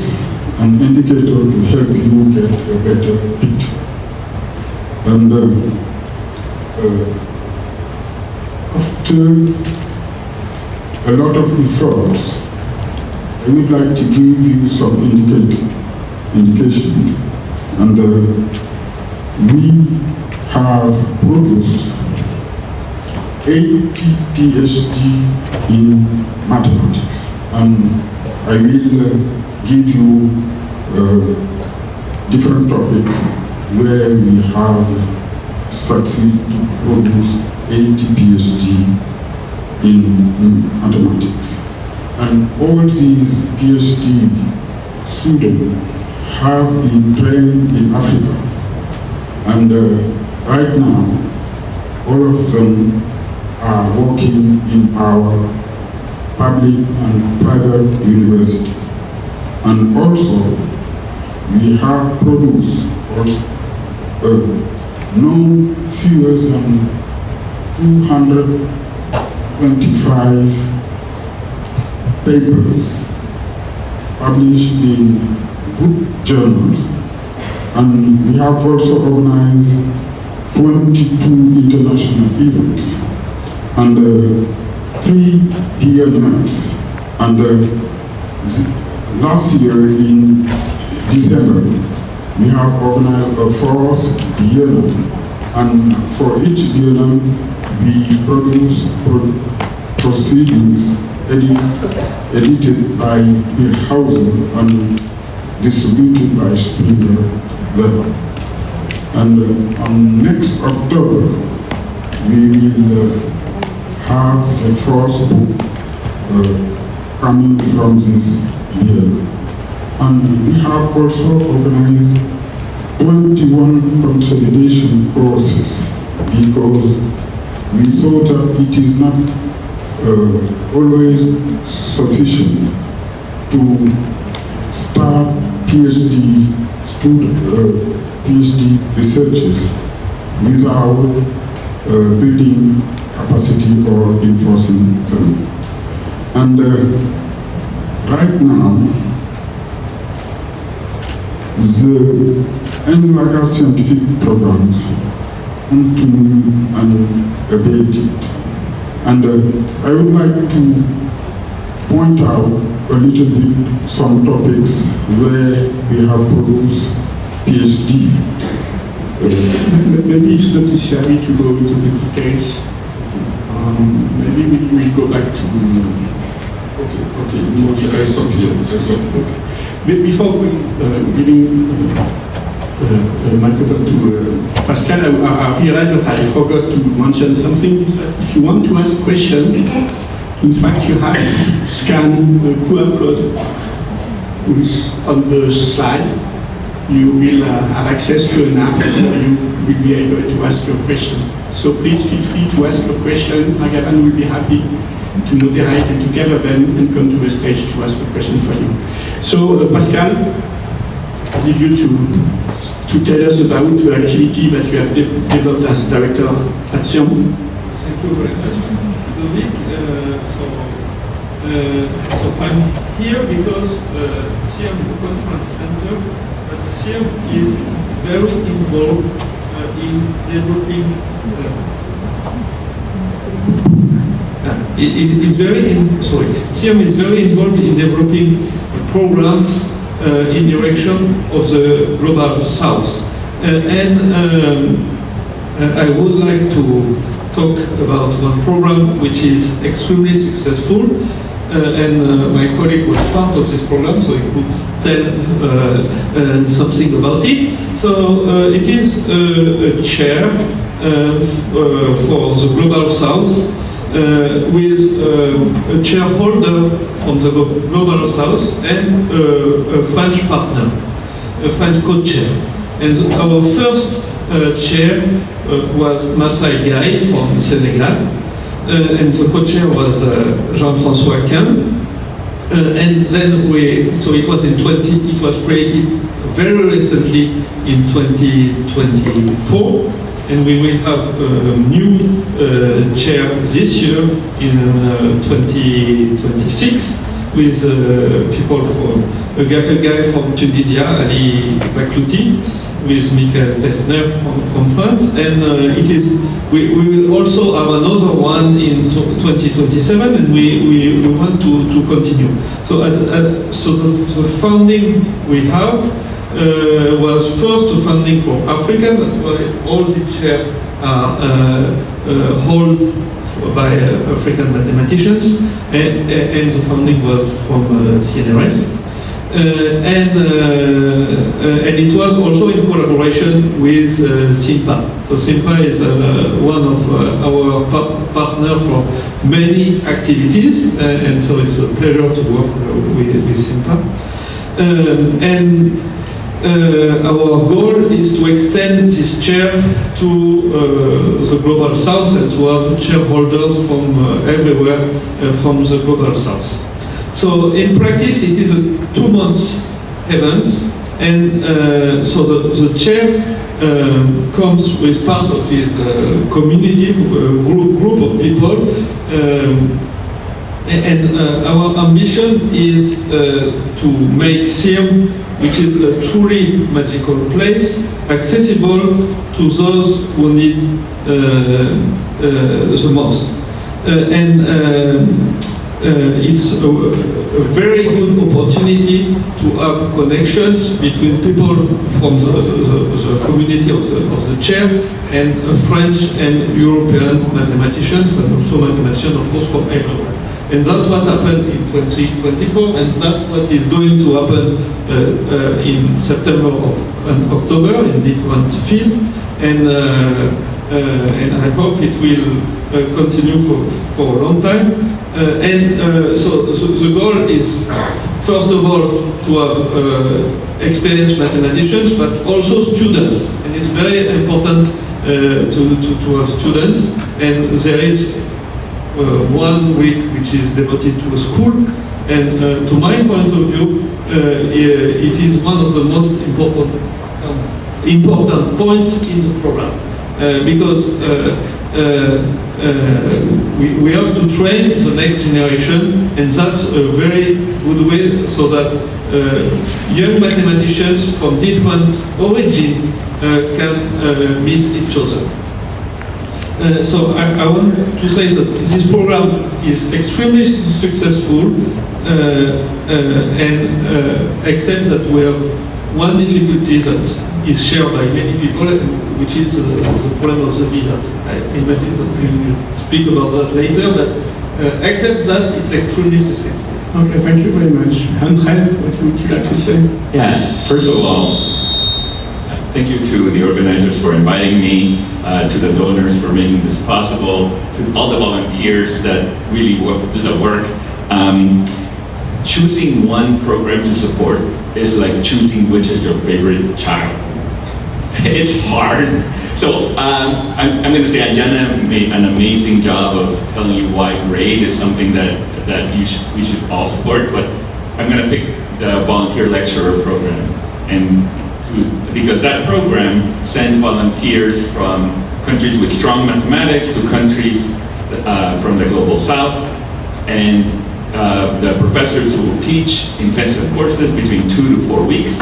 [SPEAKER 18] and indicators to help you get a better picture. And after a lot of efforts, I would like to give you some indication. And we have produced 80 PhD in mathematics. And I will give you different topics where we have succeeded to produce 80 PhD in mathematics. And all these PhD students have been trained in Africa. And right now, all of them are working in our public and private university. And also, we have produced no fewer than 225 papers published in good journals. And we have also organized 22 international events and 3 PNMs. And last year in December, we have organized a 4th biennial, and for each biennial we produce proceedings edited by Hauser and distributed by Springer Web. And on next October, we will have the first book coming from this year. And we have also organized 21 consolidation courses because we thought that it is not always sufficient to start PhD researchers without building capacity or enforcing them. And right now, the NLAGA scientific programs continue unabated. And I would like to point out a little bit some topics where we have produced PhD.
[SPEAKER 1] Maybe it's not necessary to go into the details. Maybe we'll go back to...
[SPEAKER 18] Okay, I stop here.
[SPEAKER 1] Okay. But before giving the microphone to Pascal, I realized that I forgot to mention something. If you want to ask questions, in fact, you have to scan the QR code which is on the slide. You will have access to an app where you will be able to ask your question. So please feel free to ask your question. Agapan will be happy to moderate and to gather them and come to the stage to ask a question for you. So Pascal, I leave you to tell us about the activity that you have developed as director at SIAM.
[SPEAKER 19] Thank you very much, Ludovic. So I'm here because SIAM is a conference center, but SIAM is very involved in developing SIAM is very involved in developing programs in direction of the global south. I would like to talk about one program which is extremely successful, and my colleague was part of this program, so he could tell something about it. So it is a chair for the global south, with a chairholder from the global south and a French partner, a French co-chair. And our first chair was Maseda from Senegal, and the co-chair was Jean-François Quin. And then so it was created very recently in 2024. And we will have a new chair this year in 2026 with people from a guy from Tunisia, Ali Baklouti, with Miguel from France, and we will also have another one in 2027, and we want to continue. So so the funding we have was first a funding for Africa. That's why all the chairs are held by African mathematicians, and the funding was from CNRS. and it was also in collaboration with SIMPA. So SIMPA is one of our partner for many activities, and so it's a pleasure to work with SIMPA. Our goal is to extend this chair to the Global South and to have shareholders from everywhere from the Global South. So in practice, it is a 2-month event, and so the chair comes with part of his community, group of people, and our ambition is to make CM, which is a truly magical place, accessible to those who need the most. It's a very good opportunity to have connections between people from the community of the chair and French and European mathematicians, and also mathematicians, of course, from everywhere. And that's what happened in 2024, and that's what is going to happen in September and October in different fields. And I hope it will continue for a long time. So the goal is, first of all, to have experienced mathematicians, but also students. And it's very important to have students. And there is 1 week which is devoted to a school. And to my point of view, it is one of the most important points in the program. Because we have to train the next generation, and that's a very good way so that young mathematicians from different origins can meet each other. So I want to say that this program is extremely successful, except that we have one difficulty that is shared by many people, which is the problem of the visas. I imagine that we will speak about that later, but except that, it's extremely successful.
[SPEAKER 1] Okay, thank you very much. Andrea, what would you like to say?
[SPEAKER 20] Yeah, first of all, thank you to the organizers for inviting me, to the donors for making this possible, to all the volunteers that really do the work. Choosing one program to support is like choosing which is your favorite child. It's hard. So I'm going to say Anjana made an amazing job of telling you why grade is something that we should all support, but I'm going to pick the volunteer lecturer program, because that program sends volunteers from countries with strong mathematics to countries from the Global South, and the professors who will teach intensive courses between 2 to 4 weeks,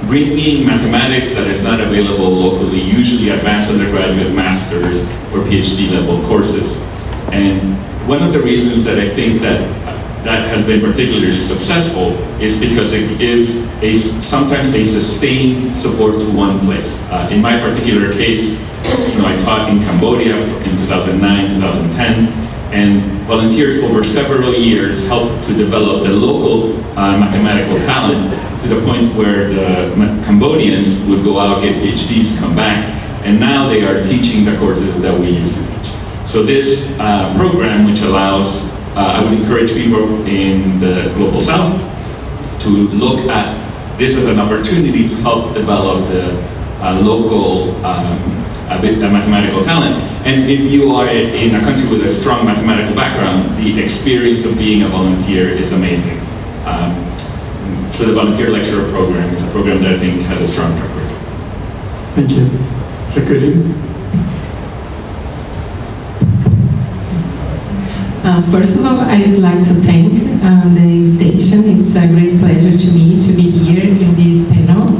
[SPEAKER 20] bringing mathematics that is not available locally, usually advanced undergraduate, master's, or PhD level courses. And one of the reasons that I think that has been particularly successful is because it gives sometimes a sustained support to one place. In my particular case, I taught in Cambodia in 2009, 2010, and volunteers over several years helped to develop the local mathematical talent to the point where the Cambodians would go out, get PhDs, come back, and now they are teaching the courses that we used to teach. So this program, which allows, I would encourage people in the Global South to look at this as an opportunity to help develop the local mathematical talent. And if you are in a country with a strong mathematical background, the experience of being a volunteer is amazing. So the volunteer lecturer program is a program that I think has a strong track record.
[SPEAKER 1] Thank you. Jacqueline?
[SPEAKER 21] First of all, I would like to thank the invitation. It's a great pleasure to me to be here in this panel.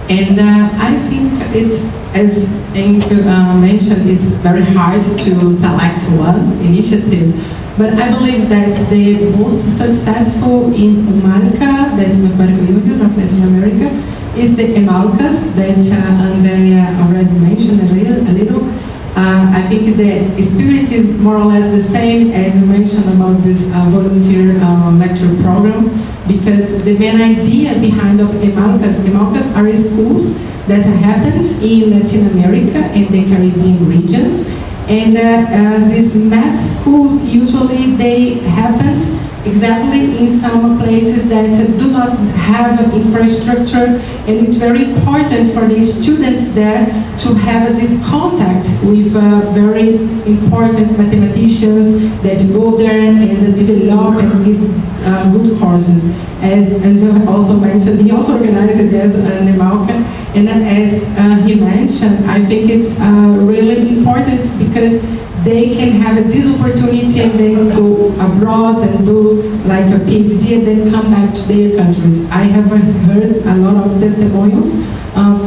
[SPEAKER 21] And I think it's, as Enki mentioned, it's very hard to select one initiative. But I believe that the most successful in Humanica, that's Mathematical Union of Latin America, is the EMALCAS that Andrea already mentioned a little. I think the spirit is more or less the same as you mentioned about this volunteer lecture program, because the main idea behind of EMALCAs are schools that happens in Latin America and the Caribbean regions. And these math schools, usually they happen exactly in some places that do not have infrastructure, and it's very important for the students there to have this contact with very important mathematicians that go there and develop and give good courses. As Andrea also mentioned, he also organized it as an EMALCA, and as he mentioned, I think it's really important because they can have this opportunity and then go abroad and do like a PhD and then come back to their countries. I have heard a lot of testimonials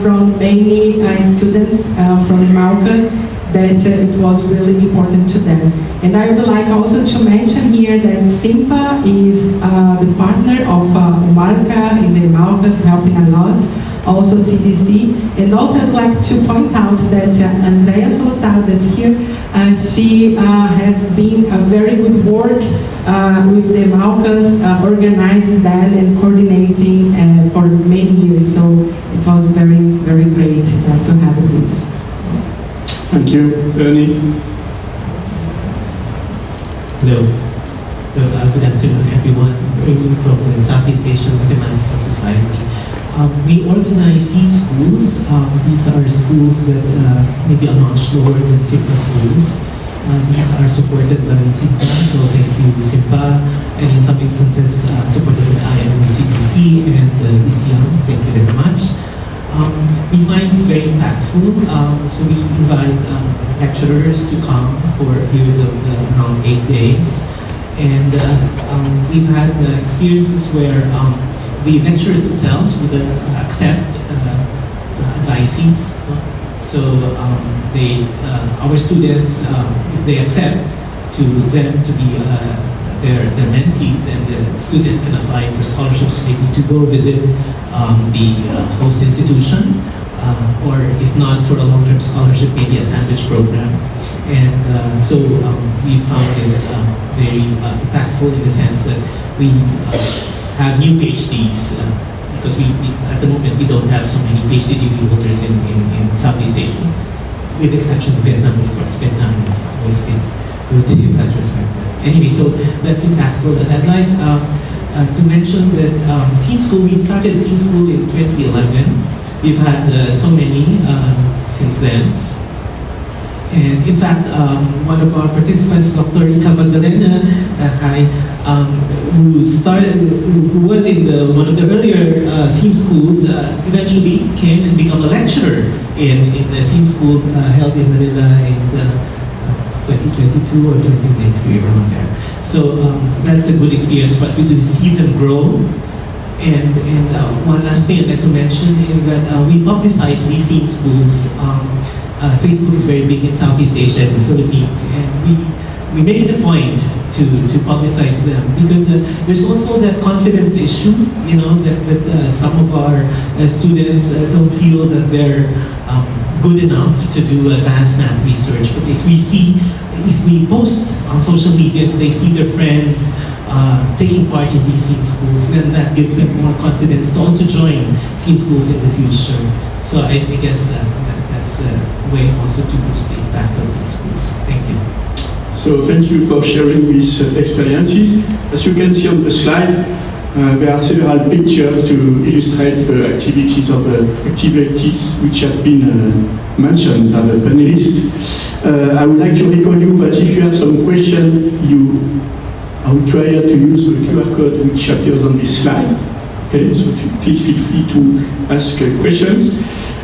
[SPEAKER 21] from many students from EMALCAs that it was really important to them. And I would like also to mention here that SIMPA is the partner of EMALCA in the EMALCAs, helping a lot. Also CDC, and also I'd like to point out that Andrea Solotar, that's here, she has been a very good work with the EMALCAs, organizing that and coordinating for many years, so it was very, very great to have this.
[SPEAKER 1] Thank you. Ernie?
[SPEAKER 3] Hello. Good afternoon, everyone. Ernie from the Southeast Asian Mathematical Society. We organize SEAM schools. These are schools that maybe are much lower than SIMPA schools. These are supported by SIMPA, so thank you SIMPA, and in some instances supported by IMU CDC and ICM. Thank you very much. We find this very impactful, so we invite lecturers to come for a period of around 8 days, and we've had experiences where the lecturers themselves would accept advices. So our students, if they accept to them to be their mentee, then the student can apply for scholarships, maybe to go visit the host institution, or if not for a long-term scholarship, maybe a sandwich program. And so we found this very impactful in the sense that we have new PhDs, because we at the moment we don't have so many PhD degree holders in Southeast Asia, with the exception of Vietnam, of course. Vietnam has always been good in that respect. Anyway, so that's impactful. And I'd like to mention that SEAM School, we started SEAM School in 2011. We've had so many since then. And in fact, one of our participants, Dr. Ika Magdalena, who was in one of the earlier SEAM schools, eventually came and became a lecturer in the SEAM school held in Manila in 2022 or 2023, around there. So that's a good experience for us because we see them grow. And one last thing I'd like to mention is that we publicize these SEAM schools. Facebook is very big in Southeast Asia and the Philippines, and we make it a point to publicize them because there's also that confidence issue, you know, that some of our students don't feel that they're good enough to do advanced math research. But if we post on social media, they see their friends taking part in these SEAM schools, then that gives them more confidence to also join SEAM schools in the future. So I guess that's a way also to boost the impact of these schools. Thank you.
[SPEAKER 1] So thank you for sharing these experiences. As you can see on the slide, there are several pictures to illustrate the activities which have been mentioned by the panelists. I would like to recall you that if you have some question, I would try to use the QR code which appears on this slide. Okay, so please feel free to ask questions.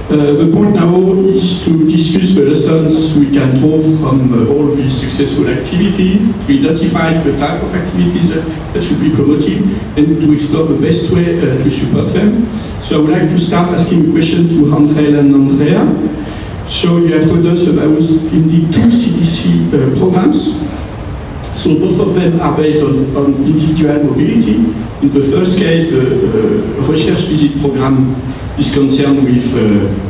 [SPEAKER 1] The point now is to discuss the lessons we can draw from all these successful activities, to identify the type of activities that should be promoted, and to explore the best way to support them. So I would like to start asking a question to Pokharel and Andrea. So you have told us about indeed 2 CDC programs. So both of them are based on individual mobility. In the first case, the research visit program is concerned with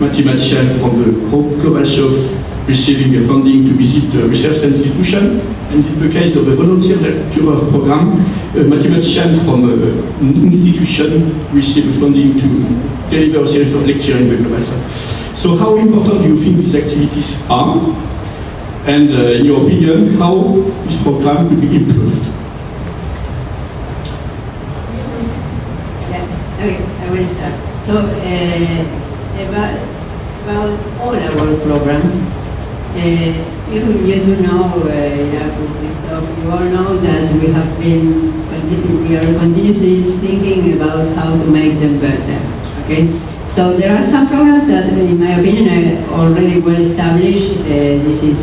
[SPEAKER 1] mathematicians from the Global South receiving funding to visit the research institution. And in the case of the volunteer lecturer program, a mathematician from an institution receives funding to deliver a series of lectures in the global south. So how important do you think these activities are? And in your opinion, how this program could be improved?
[SPEAKER 12] Yeah, okay, I will start. So about all our programs, you do know, you all know that we are continuously thinking about how to make them better. Okay, so there are some programs that, in my opinion, are already well established. This is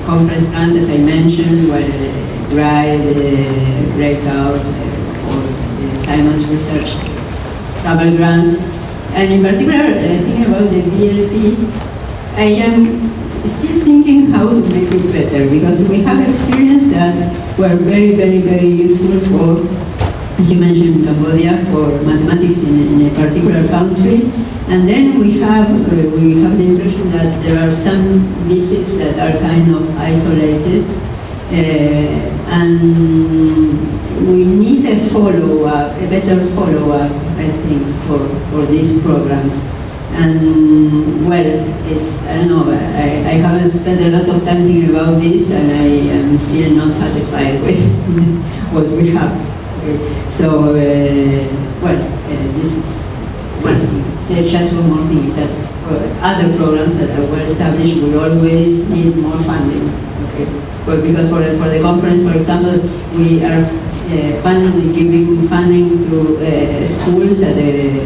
[SPEAKER 12] conference grant, as I mentioned, Breakout, or Simon's research travel grants, and in particular, thinking about the BLP, I am still thinking how to make it better, because we have experience that were very, very, very useful for, as you mentioned, Cambodia, for mathematics in a particular country, and then we have the impression that there are some visits that are kind of isolated, and we need a follow-up, a better follow-up, I think, for these programs. And well, I don't know, I haven't spent a lot of time thinking about this, and I am still not satisfied with what we have. So, this is one thing. Just one more thing is that for other programs that are well established, we always need more funding. Okay, but because for the conference, for example, we are giving funding to schools at the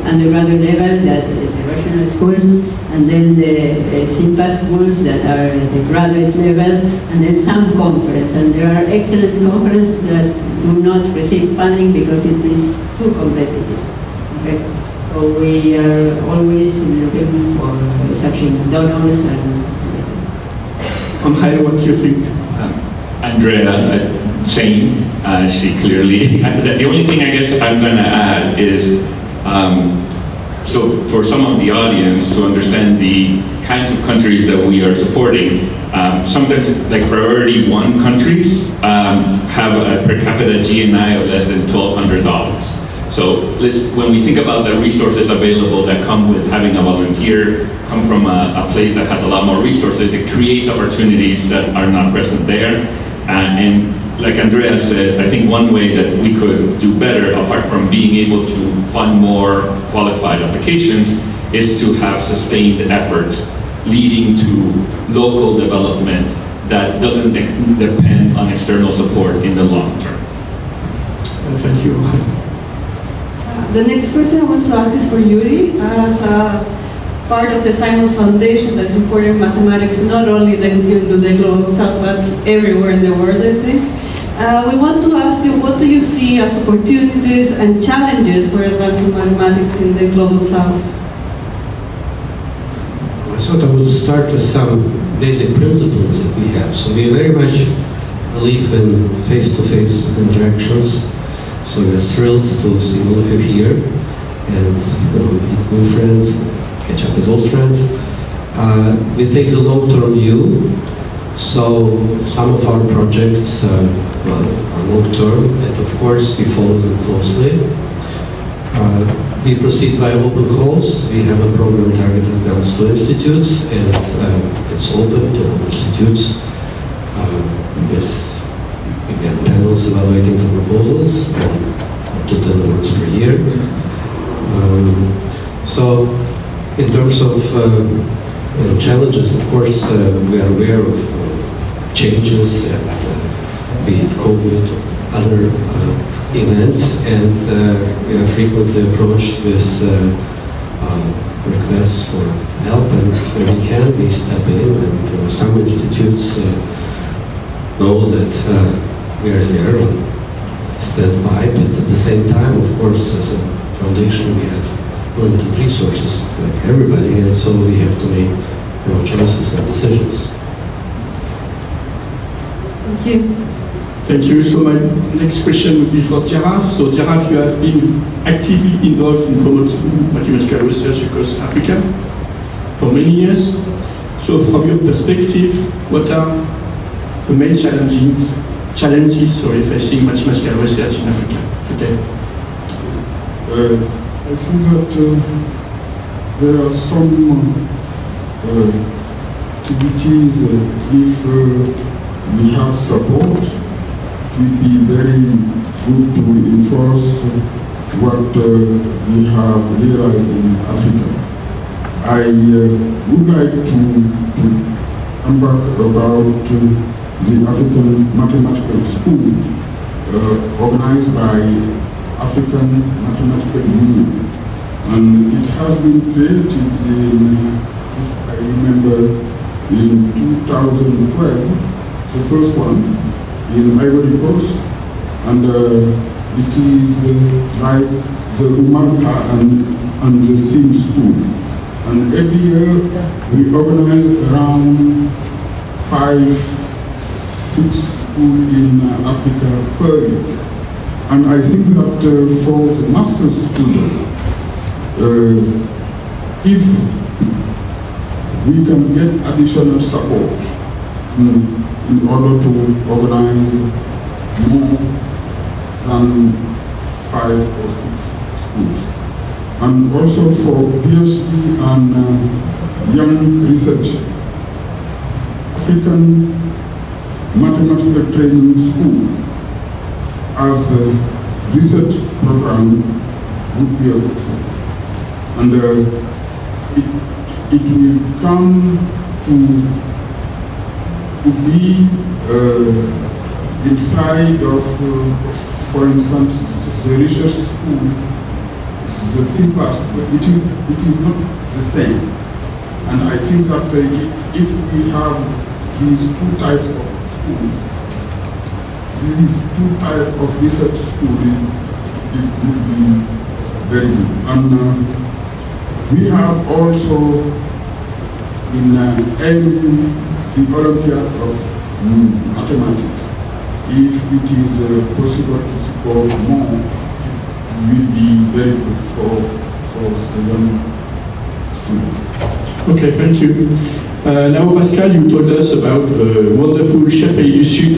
[SPEAKER 12] undergraduate level, that the regional schools, and then the SIMPA schools that are at the graduate level, and then some conference. And there are excellent conferences that do not receive funding because it is too competitive. Okay? So we are always looking for such donors and.
[SPEAKER 1] Pokharel, what do you think?
[SPEAKER 20] Andrea, same. She clearly. The only thing I guess I'm going to add is. So for some of the audience to understand the kinds of countries that we are supporting, sometimes like priority 1 countries have a per capita GNI of less than $1,200. So when we think about the resources available that come with having a volunteer come from a place that has a lot more resources, it creates opportunities that are not present there. And like Andrea said, I think one way that we could do better, apart from being able to fund more qualified applications, is to have sustained efforts leading to local development that doesn't depend on external support in the long term.
[SPEAKER 1] Thank you.
[SPEAKER 16] The next question I want to ask is for Yuri. As a part of the Simons Foundation that's supporting mathematics not only in the global south but everywhere in the world, I think. We want to ask you, what do you see as opportunities and challenges for advancing mathematics in the global south?
[SPEAKER 17] I thought I would start with some basic principles that we have. So we very much believe in face-to-face interactions. So we're thrilled to see all of you here and meet new friends, catch up with old friends. We take the long-term view. So some of our projects are long-term, and of course we follow them closely. We proceed via open calls. We have a program targeted grants to institutes, and it's open to all institutes. With again panels evaluating the proposals, up to 10 awards per year. So in terms of challenges, of course, we are aware of changes, and be it COVID or other events, and we are frequently approached with requests for help, and where we can, we step in, and some institutes know that we are there on standby, but at the same time, of course, as a foundation, we have limited resources, like everybody, and so we have to make choices and decisions.
[SPEAKER 16] Thank you.
[SPEAKER 1] Thank you. So my next question would be for Giraffe. So Giraffe, you have been actively involved in promoting mathematical research across Africa for many years. So from your perspective, what are the main challenges facing mathematical research in Africa today?
[SPEAKER 18] I think that there are some activities, if we have support, it will be very good to enforce what we have realized in Africa. I would like to come back about the African Mathematical School organized by African Mathematical Union. And it has been created in, if I remember, in 2012, the first one in Ivory Coast, and it is like the Umarka and the Sim School. And every year we organize around 5-6 schools in Africa per year. And I think that for the master's student, if we can get additional support in order to organize more than 5 or 6 schools. And also for PhD and young research, African Mathematical Training School as a research program would be a good thing. And it will come to be inside of, for instance, the research school, the syllabus, it is not the same. And I think that if we have these two types of schools, these two types of research school, it would be very good. And we have also in IMU the Olympiad of Mathematics. If it is possible to support more, it will be very good for the young students.
[SPEAKER 1] Okay, thank you. Now, Pascal, you told us about the wonderful Chapelle du Sud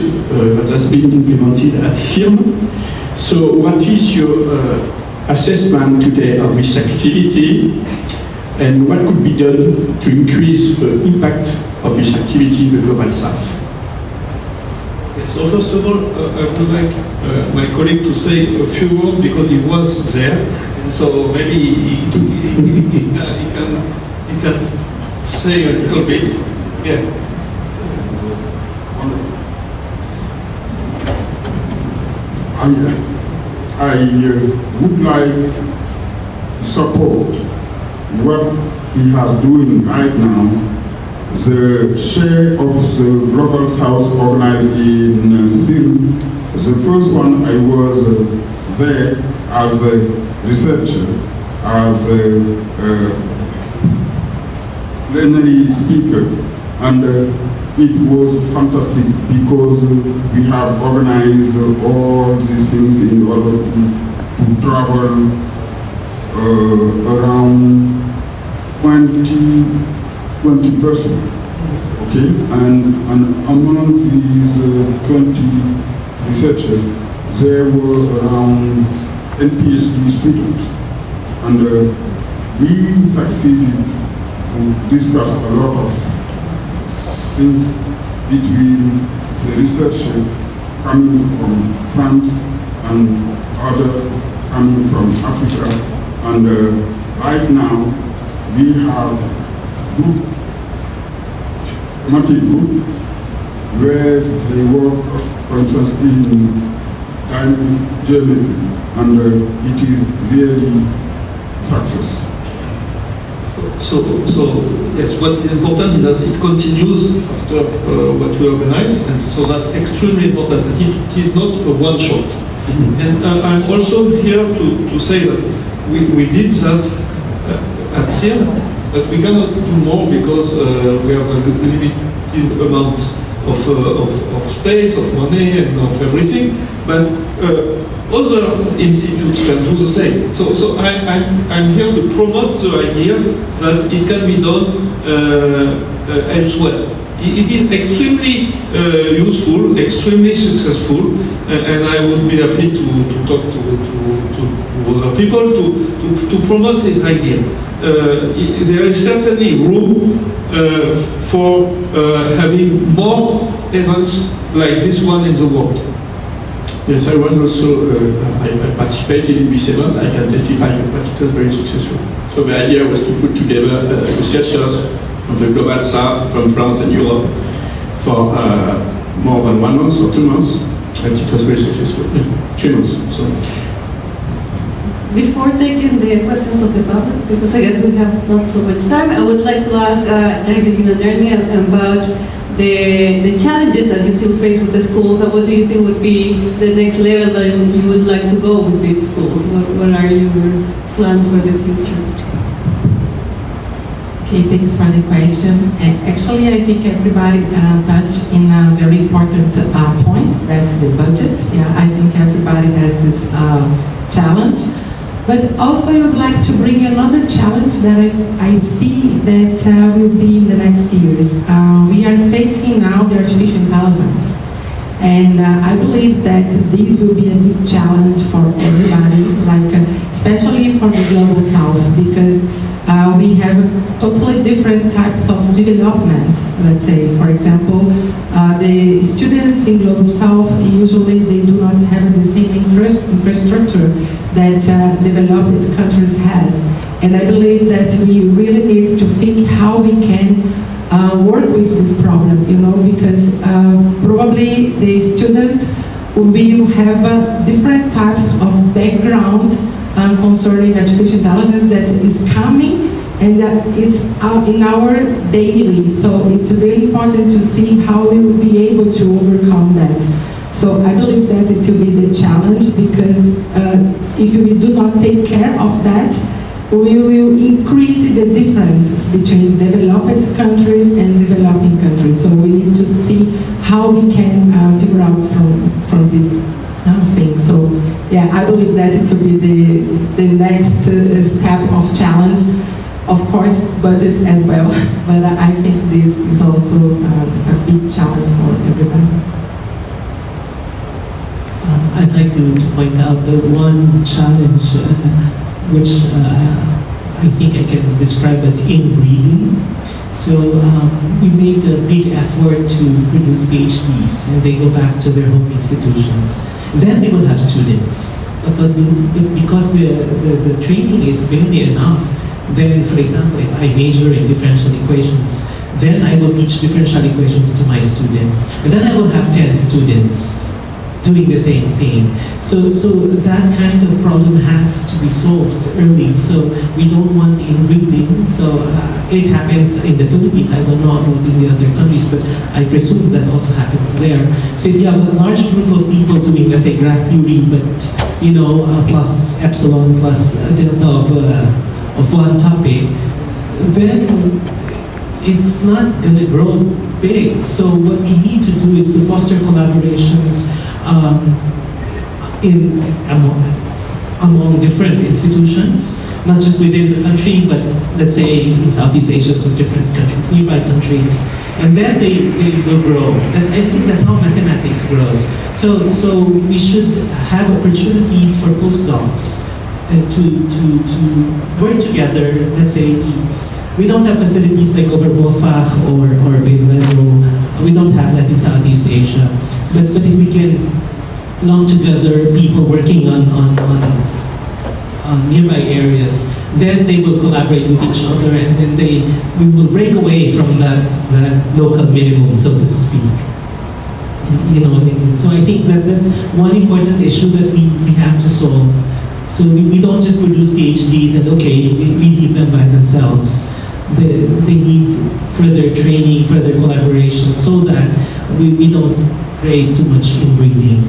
[SPEAKER 1] that has been implemented at ICM. So, what is your assessment today of this activity, and what could be done to increase the impact of this activity in the Global South?
[SPEAKER 19] Yes, so first of all, I would like my colleague to say a few words because he was there, and so maybe he can say a little bit. Yeah.
[SPEAKER 18] I would like to support what he is doing right now. The share of the Global South organized in SIM, the first one I was there as a researcher, as a plenary speaker, and it was fantastic because we have organized all these things in order to travel around 20%, okay? And among these 20 researchers, there were around 10 PhD students. And we succeeded to discuss a lot of things between the researcher coming from France and other coming from Africa. And right now, we have group, thematic group, where they work, for instance, in time geometry, and it is really success.
[SPEAKER 19] So yes, what is important is that it continues after what we organize, and so that's extremely important. That it is not a one shot. Mm-hmm. And I'm also here to say that we did that at CIR, but we cannot do more because we have a limited amount of space, of money, and of everything. But other institutes can do the same. So I'm here to promote the idea that it can be done elsewhere. it is extremely useful, extremely successful, and I would be happy to talk to other people to promote this idea. There is certainly room for having more events like this one in the world.
[SPEAKER 1] Yes, I was also, I participated in this event. I can testify that it was very successful. So the idea was to put together researchers from the global south, from France and Europe, for more than 1 month or 2 months, and it was very successful. 3 months, sorry.
[SPEAKER 16] Before taking the questions of the public, because I guess we have not so much time, I would like to ask Jacqueline and Andrea about the challenges that you still face with the schools, and what do you think would be the next level that you would like to go with these schools? What are your plans for the future?
[SPEAKER 21] Okay, thanks for the question. Actually, I think everybody touched in a very important point, that's the budget. Yeah, I think everybody has this challenge. But also I would like to bring another challenge that I see that will be in the next years. We are facing now the artificial intelligence. And I believe that this will be a big challenge for everybody, like especially for the global south, because we have totally different types of development. Let's say, for example, the students in global south usually they do not have the same infrastructure that developed countries has. And I believe that we really need to think how we can work with this problem, you know, because probably the students will have different types of backgrounds concerning artificial intelligence that is coming and that it's in our daily. So it's really important to see how we will be able to overcome that. So I believe that it will be the challenge, because if we do not take care of that, we will increase the differences between developed countries and developing countries. So we need to see how we can figure out from this thing. So yeah, I believe that it will be the next step of challenge. Of course, budget as well, but I think this is also a big challenge for everybody.
[SPEAKER 3] I'd like to point out the one challenge which I think I can describe as inbreeding. So we make a big effort to produce PhDs, and they go back to their home institutions. Then they will have students, but because the training is barely enough, then, for example, if I major in differential equations, then I will teach differential equations to my students, and then I will have 10 students doing the same thing. So that kind of problem has to be solved early. So we don't want inbreeding. So it happens in the Philippines. I don't know about in the other countries, but I presume that also happens there. So if you have a large group of people doing, let's say, graph theory, but you know, plus epsilon plus delta of one topic, then it's not going to grow big. So what we need to do is to foster collaborations among different institutions, not just within the country, but let's say in Southeast Asia, so different countries, nearby countries, and then they will grow. I think that's how mathematics grows. So we should have opportunities for postdocs to work together. Let's say we don't have facilities like Oberwolfach or Belvedere. We don't have that in Southeast Asia. But if we can lump together people working on nearby areas, then they will collaborate with each other, and we will break away from that local minimum, so to speak. You know what I mean? So I think that's one important issue that we have to solve. So we don't just produce PhDs and okay, we leave them by themselves. They need further training, further collaboration, so that we don't create too much inbreeding.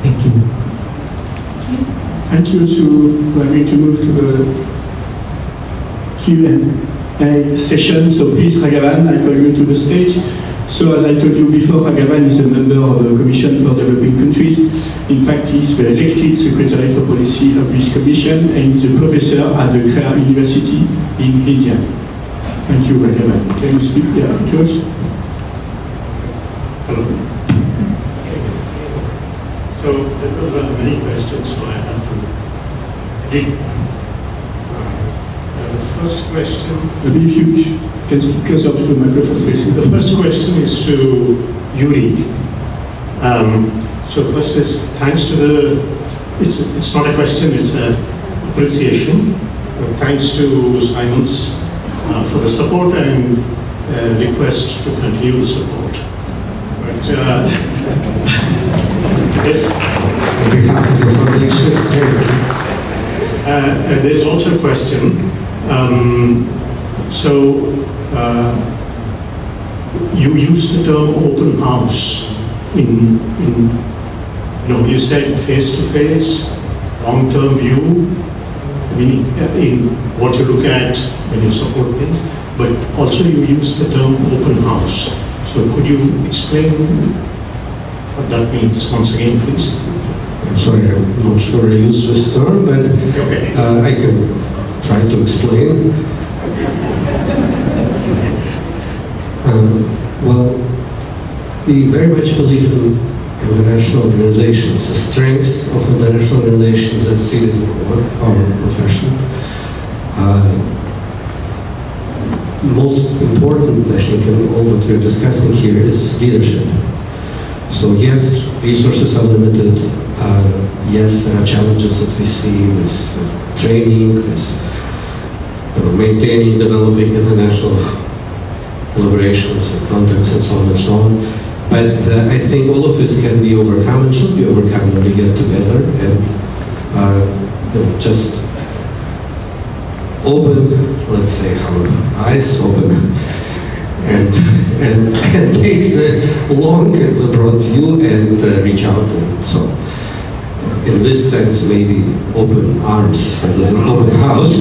[SPEAKER 3] Thank you.
[SPEAKER 1] Thank you. So we're going to move to the Q&A session. So please, Ragavan, I call you to the stage. So as I told you before, Ragavan is a member of the Commission for Developing Countries. In fact, he is the elected Secretary for Policy of this Commission, and is a professor at the Grantee University in India. Thank you, Ragavan. Can you speak to us?
[SPEAKER 4] Hello. So there were many questions, so I have to read. The first question.
[SPEAKER 1] Maybe if you can speak closer to the microphone, please.
[SPEAKER 4] The first question is to Yuri. So first is thanks to the. It's not a question. It's an appreciation. Thanks to Simons for the support and request to continue the support. But
[SPEAKER 17] on behalf of the foundation,
[SPEAKER 4] there's also a question. You used the term open house in you said face-to-face, long-term view, meaning in what you look at when you support things, but also you used the term open house. So could you explain what that means once again, please?
[SPEAKER 17] I'm sorry, I'm not sure I use this term, but I can try to explain. Well, we very much believe in international organizations. The strengths of international relations at Citizen Core, our profession. Most important, I think, in all that we're discussing here is leadership. So yes, resources are limited. Yes, there are challenges that we see with training, with maintaining, developing international collaborations and contacts and so on and so on. But I think all of this can be overcome and should be overcome when we get together and just open, let's say, our eyes open and take the long and the broad view and reach out. And so, in this sense, maybe open arms rather than open house.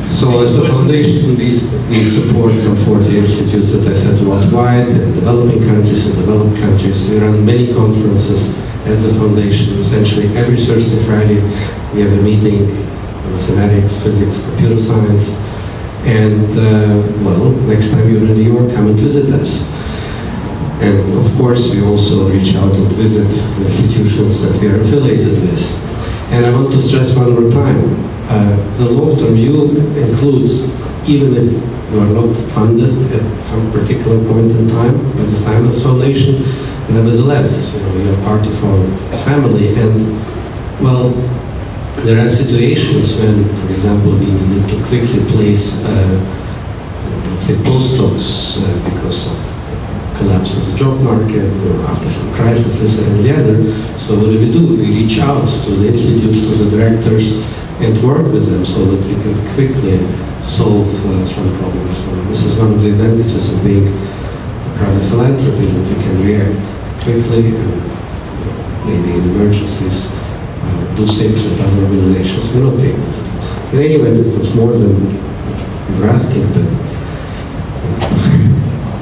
[SPEAKER 17] So as a foundation, we support some 40 institutes that I said worldwide, in developing countries and developed countries. We run many conferences at the foundation. Essentially every Thursday, Friday, we have a meeting on mathematics, physics, computer science. And well, next time you're in New York, come and visit us. And of course, we also reach out and visit the institutions that we are affiliated with. And I want to stress one more time, the long-term view includes, even if you are not funded at some particular point in time by the Simons Foundation, nevertheless, you are part of our family. And, well, there are situations when, for example, we needed to quickly place, let's say, postdocs because of collapse of the job market or after some crisis, this and the other. So what do? We reach out to the institutes, to the directors, and work with them so that we can quickly solve some problems. So this is one of the advantages of being a private philanthropy, that we can react quickly and maybe in emergencies do things that other organizations may not be able to do. In any event, it was more than you were asking, but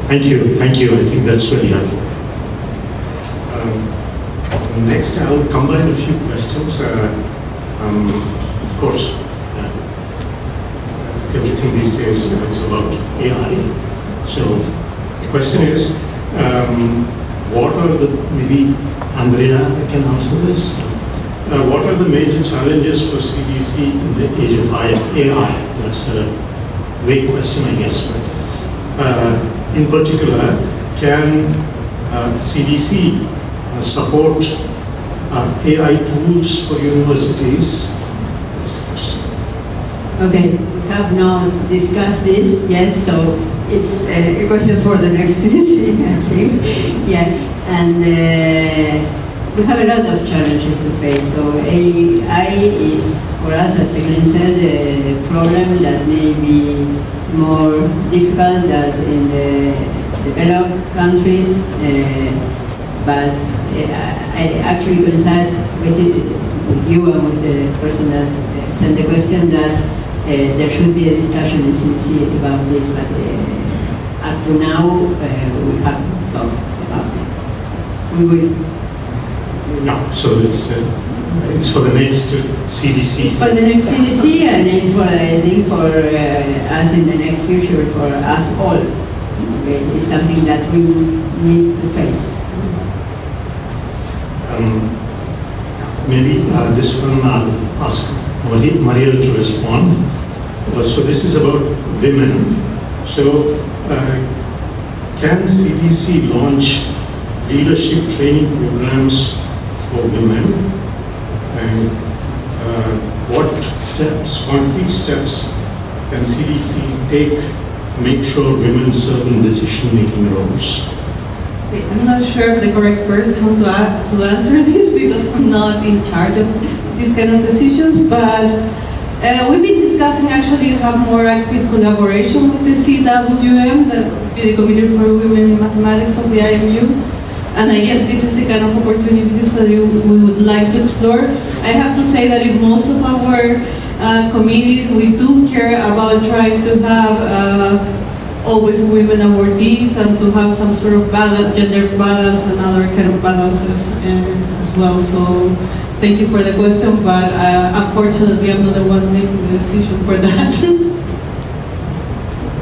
[SPEAKER 4] Thank you. I think that's really helpful. Next, I'll combine a few questions. Of course, everything these days is about AI. So the question is, what are the, maybe Andrea can answer this. What are the major challenges for CDC in the age of AI? That's a vague question, I guess. But, in particular, can CDC support AI tools for universities?
[SPEAKER 12] Okay, we have not discussed this yet, so it's a question for the next CDC, I think. Yeah, and we have a lot of challenges to face. So AI is, for us, as Miguel said, a problem that may be more difficult than in the developed countries, but I actually consult with you and with the person that sent the question that there should be a discussion in CDC about this, but up to now we haven't talked about it. We will.
[SPEAKER 4] No, so it's for the next CDC.
[SPEAKER 12] It's for the next CDC, and it's for, I think, for us in the next future, for us all. is something that we need to face.
[SPEAKER 4] Maybe this one I'll ask Mariel to respond. So this is about women. So can CDC launch leadership training programs for women? And what steps, concrete steps, can CDC take to make sure women serve in decision-making roles?
[SPEAKER 16] I'm not sure if the correct person to answer this because I'm not in charge of these kind of decisions, but we've been discussing actually to have more active collaboration with the CWM, the Committee for Women in Mathematics of the IMU, and I guess this is the kind of opportunities that we would like to explore. I have to say that in most of our committees, we do care about trying to have always women awardees and to have some sort of balance, gender balance and other kind of balances as well. So thank you for the question, but unfortunately I'm not the one making the decision for that.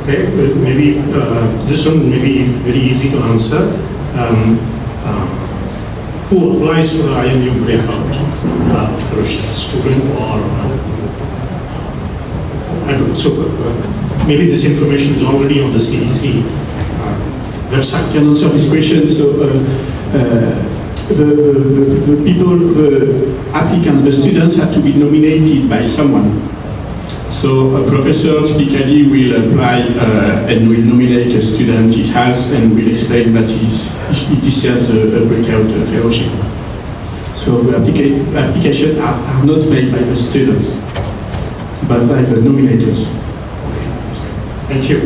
[SPEAKER 4] Okay, well, maybe this one maybe is very easy to answer. Who applies for the IMU Breakout fellowship, student or I don't know. So maybe this information is already on the CDC website.
[SPEAKER 1] Can answer this question. So the people, the applicants, the students have to be nominated by someone. So a professor typically will apply and will nominate a student he has and will explain that he deserves a breakout fellowship. So the applications are not made by the students, but by the nominators.
[SPEAKER 4] Thank you.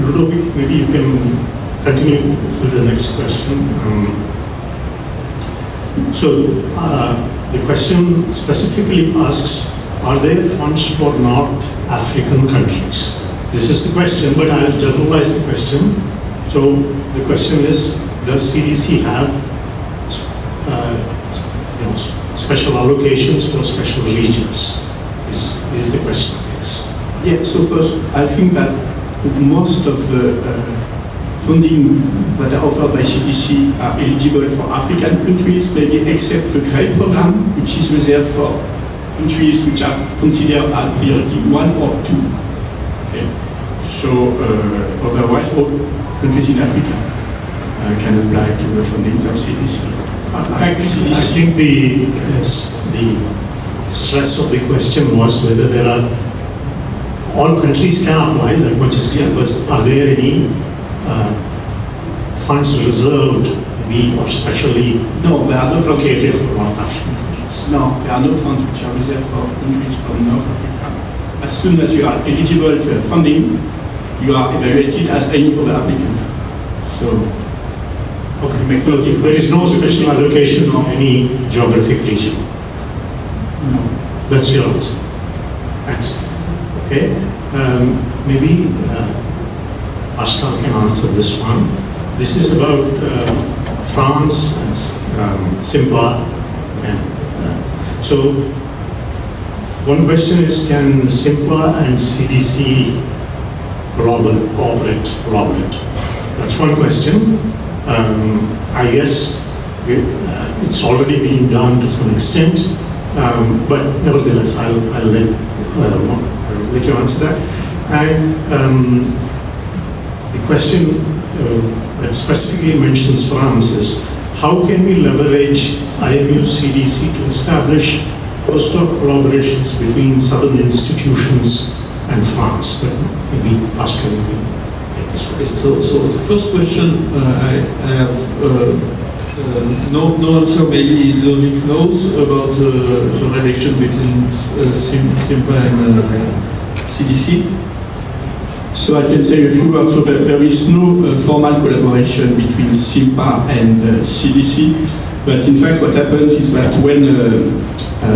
[SPEAKER 4] Ludovic, maybe you can continue with the next question. So the question specifically asks, are there funds for North African countries? This is the question, but I'll generalize the question. So the question is, does CDC have special allocations for special regions? Is the question, yes.
[SPEAKER 1] Yeah, so first, I think that most of the funding that are offered by CDC are eligible for African countries, maybe except the GRADE program, which is reserved for countries which are considered as priority 1 or 2. Okay. So otherwise, all countries in Africa can apply to the funding of CDC.
[SPEAKER 4] I think the stress of the question was whether there are all countries can apply, that much is clear, but are there any funds reserved, maybe, or specially allocated for North African countries?
[SPEAKER 1] No, there are no funds which are reserved for countries from North Africa. As soon as you are eligible to have funding, you are evaluated as any other applicant. So,
[SPEAKER 4] okay, well, if there is no special allocation from any geographic region?
[SPEAKER 1] No.
[SPEAKER 4] That's your answer. Thanks. Okay, maybe Pascal can answer this one. This is about France and SIMPA. And, so one question is, can SIMPA and CDC cooperate? That's one question. I guess it's already being done to some extent, but nevertheless, I'll let you answer that. And the question that specifically mentions France is, how can we leverage IMU CDC to establish postdoc collaborations between southern institutions and France? But maybe Pascal can take this question.
[SPEAKER 19] So the first question, I have no answer. Maybe Ludovic knows about the relation between SIMPA and CDC.
[SPEAKER 1] So I can say a few words. So there is no formal collaboration between SIMPA and CDC, but in fact what happens is that when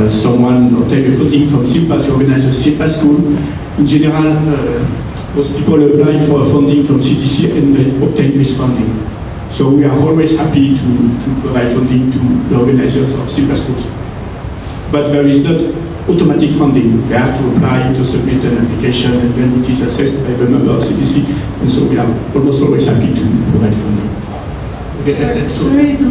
[SPEAKER 1] someone obtains funding from SIMPA to organize a SIMPA school, in general most people apply for funding from CDC and they obtain this funding. So we are always happy to provide funding to the organizers of SIMPA schools. But there is not automatic funding. They have to apply to submit an application, and then it is assessed by the member of CDC, and so we are almost always happy to provide funding. Okay,
[SPEAKER 16] Sorry to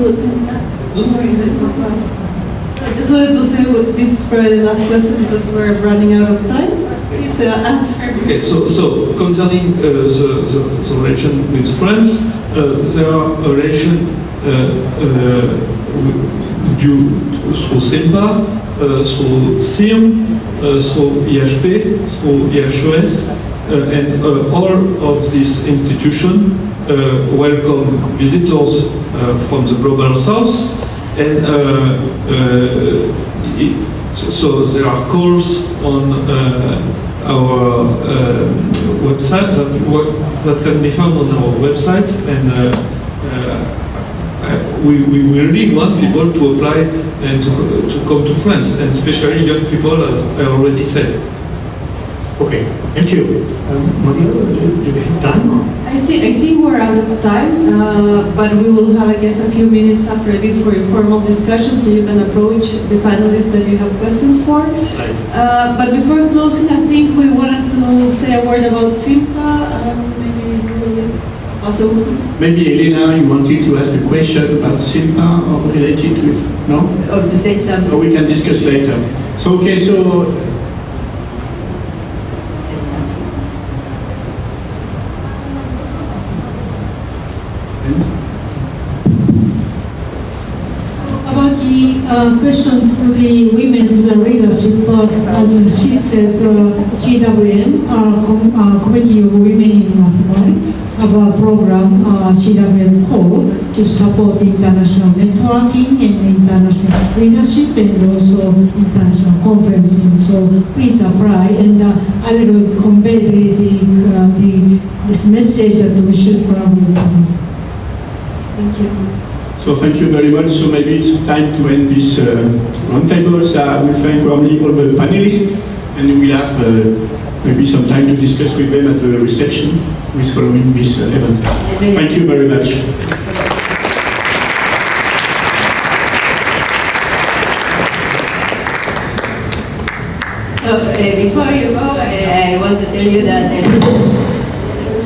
[SPEAKER 16] I just wanted to say this is probably the last question because we're running out of time. Please answer.
[SPEAKER 19] Okay, so concerning the relation with France, there are relations due through SIMPA, through CIM, through IHP, through IHOS, and all of these institutions welcome visitors from the Global South, and so there are calls on our website that can be found on our website, and we really want people to apply and to come to France, and especially young people, as I already said.
[SPEAKER 4] Okay, thank you. Miguel, do we have time?
[SPEAKER 16] I think we're out of time, but we will have, I guess, a few minutes after this for informal discussion, so you can approach the panelists that you have questions for.
[SPEAKER 4] Right.
[SPEAKER 16] But before closing, I think we wanted to say a word about SIMPA, maybe also.
[SPEAKER 1] Maybe Elena, you wanted to ask a question about SIMPA or related with, no?
[SPEAKER 12] Or to say something.
[SPEAKER 1] Or we can discuss later. So, okay, so
[SPEAKER 5] about the question to the women's leadership, as she said, CWM, Committee of Women in Mathematics, have a program, CWM Core, to support international networking and international leadership and also international conferencing. So please apply, and I will convey this message that we should collaborate together. Thank you.
[SPEAKER 1] So thank you very much. So maybe it's time to end this roundtable. So we thank warmly all the panelists, and we'll have maybe some time to discuss with them at the reception who is following this event. Thank you very much.
[SPEAKER 12] So before you go, I want to tell you that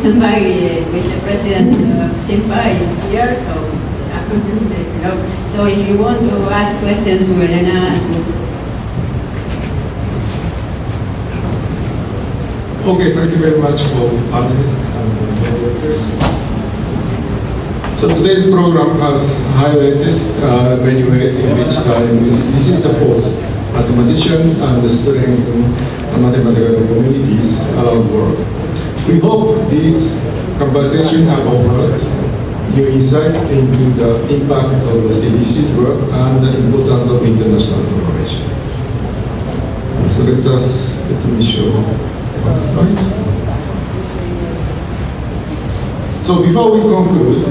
[SPEAKER 12] somebody with the president of SIMPA is here, so so if you want to ask questions to Elena.
[SPEAKER 11] Okay, thank you very much for panelists and moderators. So today's program has highlighted many ways in which IMU CDC supports mathematicians and strengthens mathematical communities around the world. We hope these conversations have offered new insights into the impact of the CDC's work and the importance of international collaboration. So let me show one slide. So before we conclude,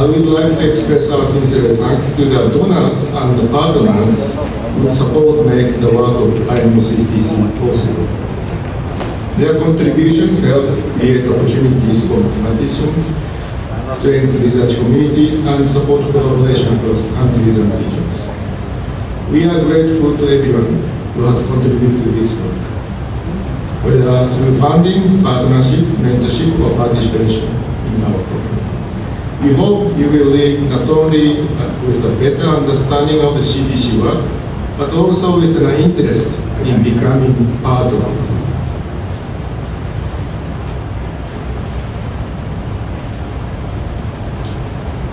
[SPEAKER 11] we'd like to express our sincere thanks to the donors and the partners whose support makes the work of IMU CDC possible. Their contributions help create opportunities for mathematicians, strengthen research communities, and support collaboration across countries and regions. We are grateful to everyone who has contributed to this work, whether through funding, partnership, mentorship, or participation in our program. We hope you will leave not only with a better understanding of the CDC work, but also with an interest in becoming part of it.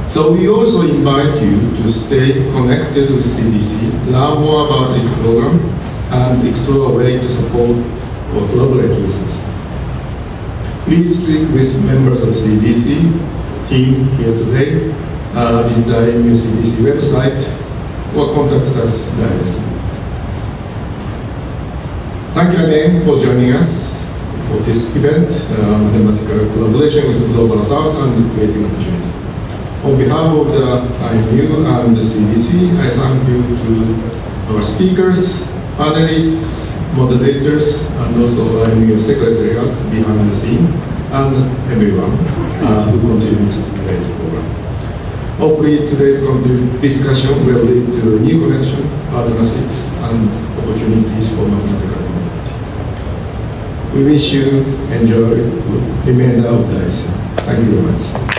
[SPEAKER 11] So we also invite you to stay connected with CDC, learn more about its program, and explore a way to support or collaborate with us. Please speak with members of CDC team here today, visit the IMU CDC website, or contact us directly. Thank you again for joining us for this event, mathematical collaboration with the Global South and creating opportunity. On behalf of the IMU and the CDC, I thank you to our speakers, panelists, moderators, and also IMU Secretariat behind the scene, and everyone who contributed to today's program. Hopefully today's discussion will lead to a new connection partnerships, and opportunities for mathematical community. We wish you enjoy the remainder of the ICM. Thank you very much.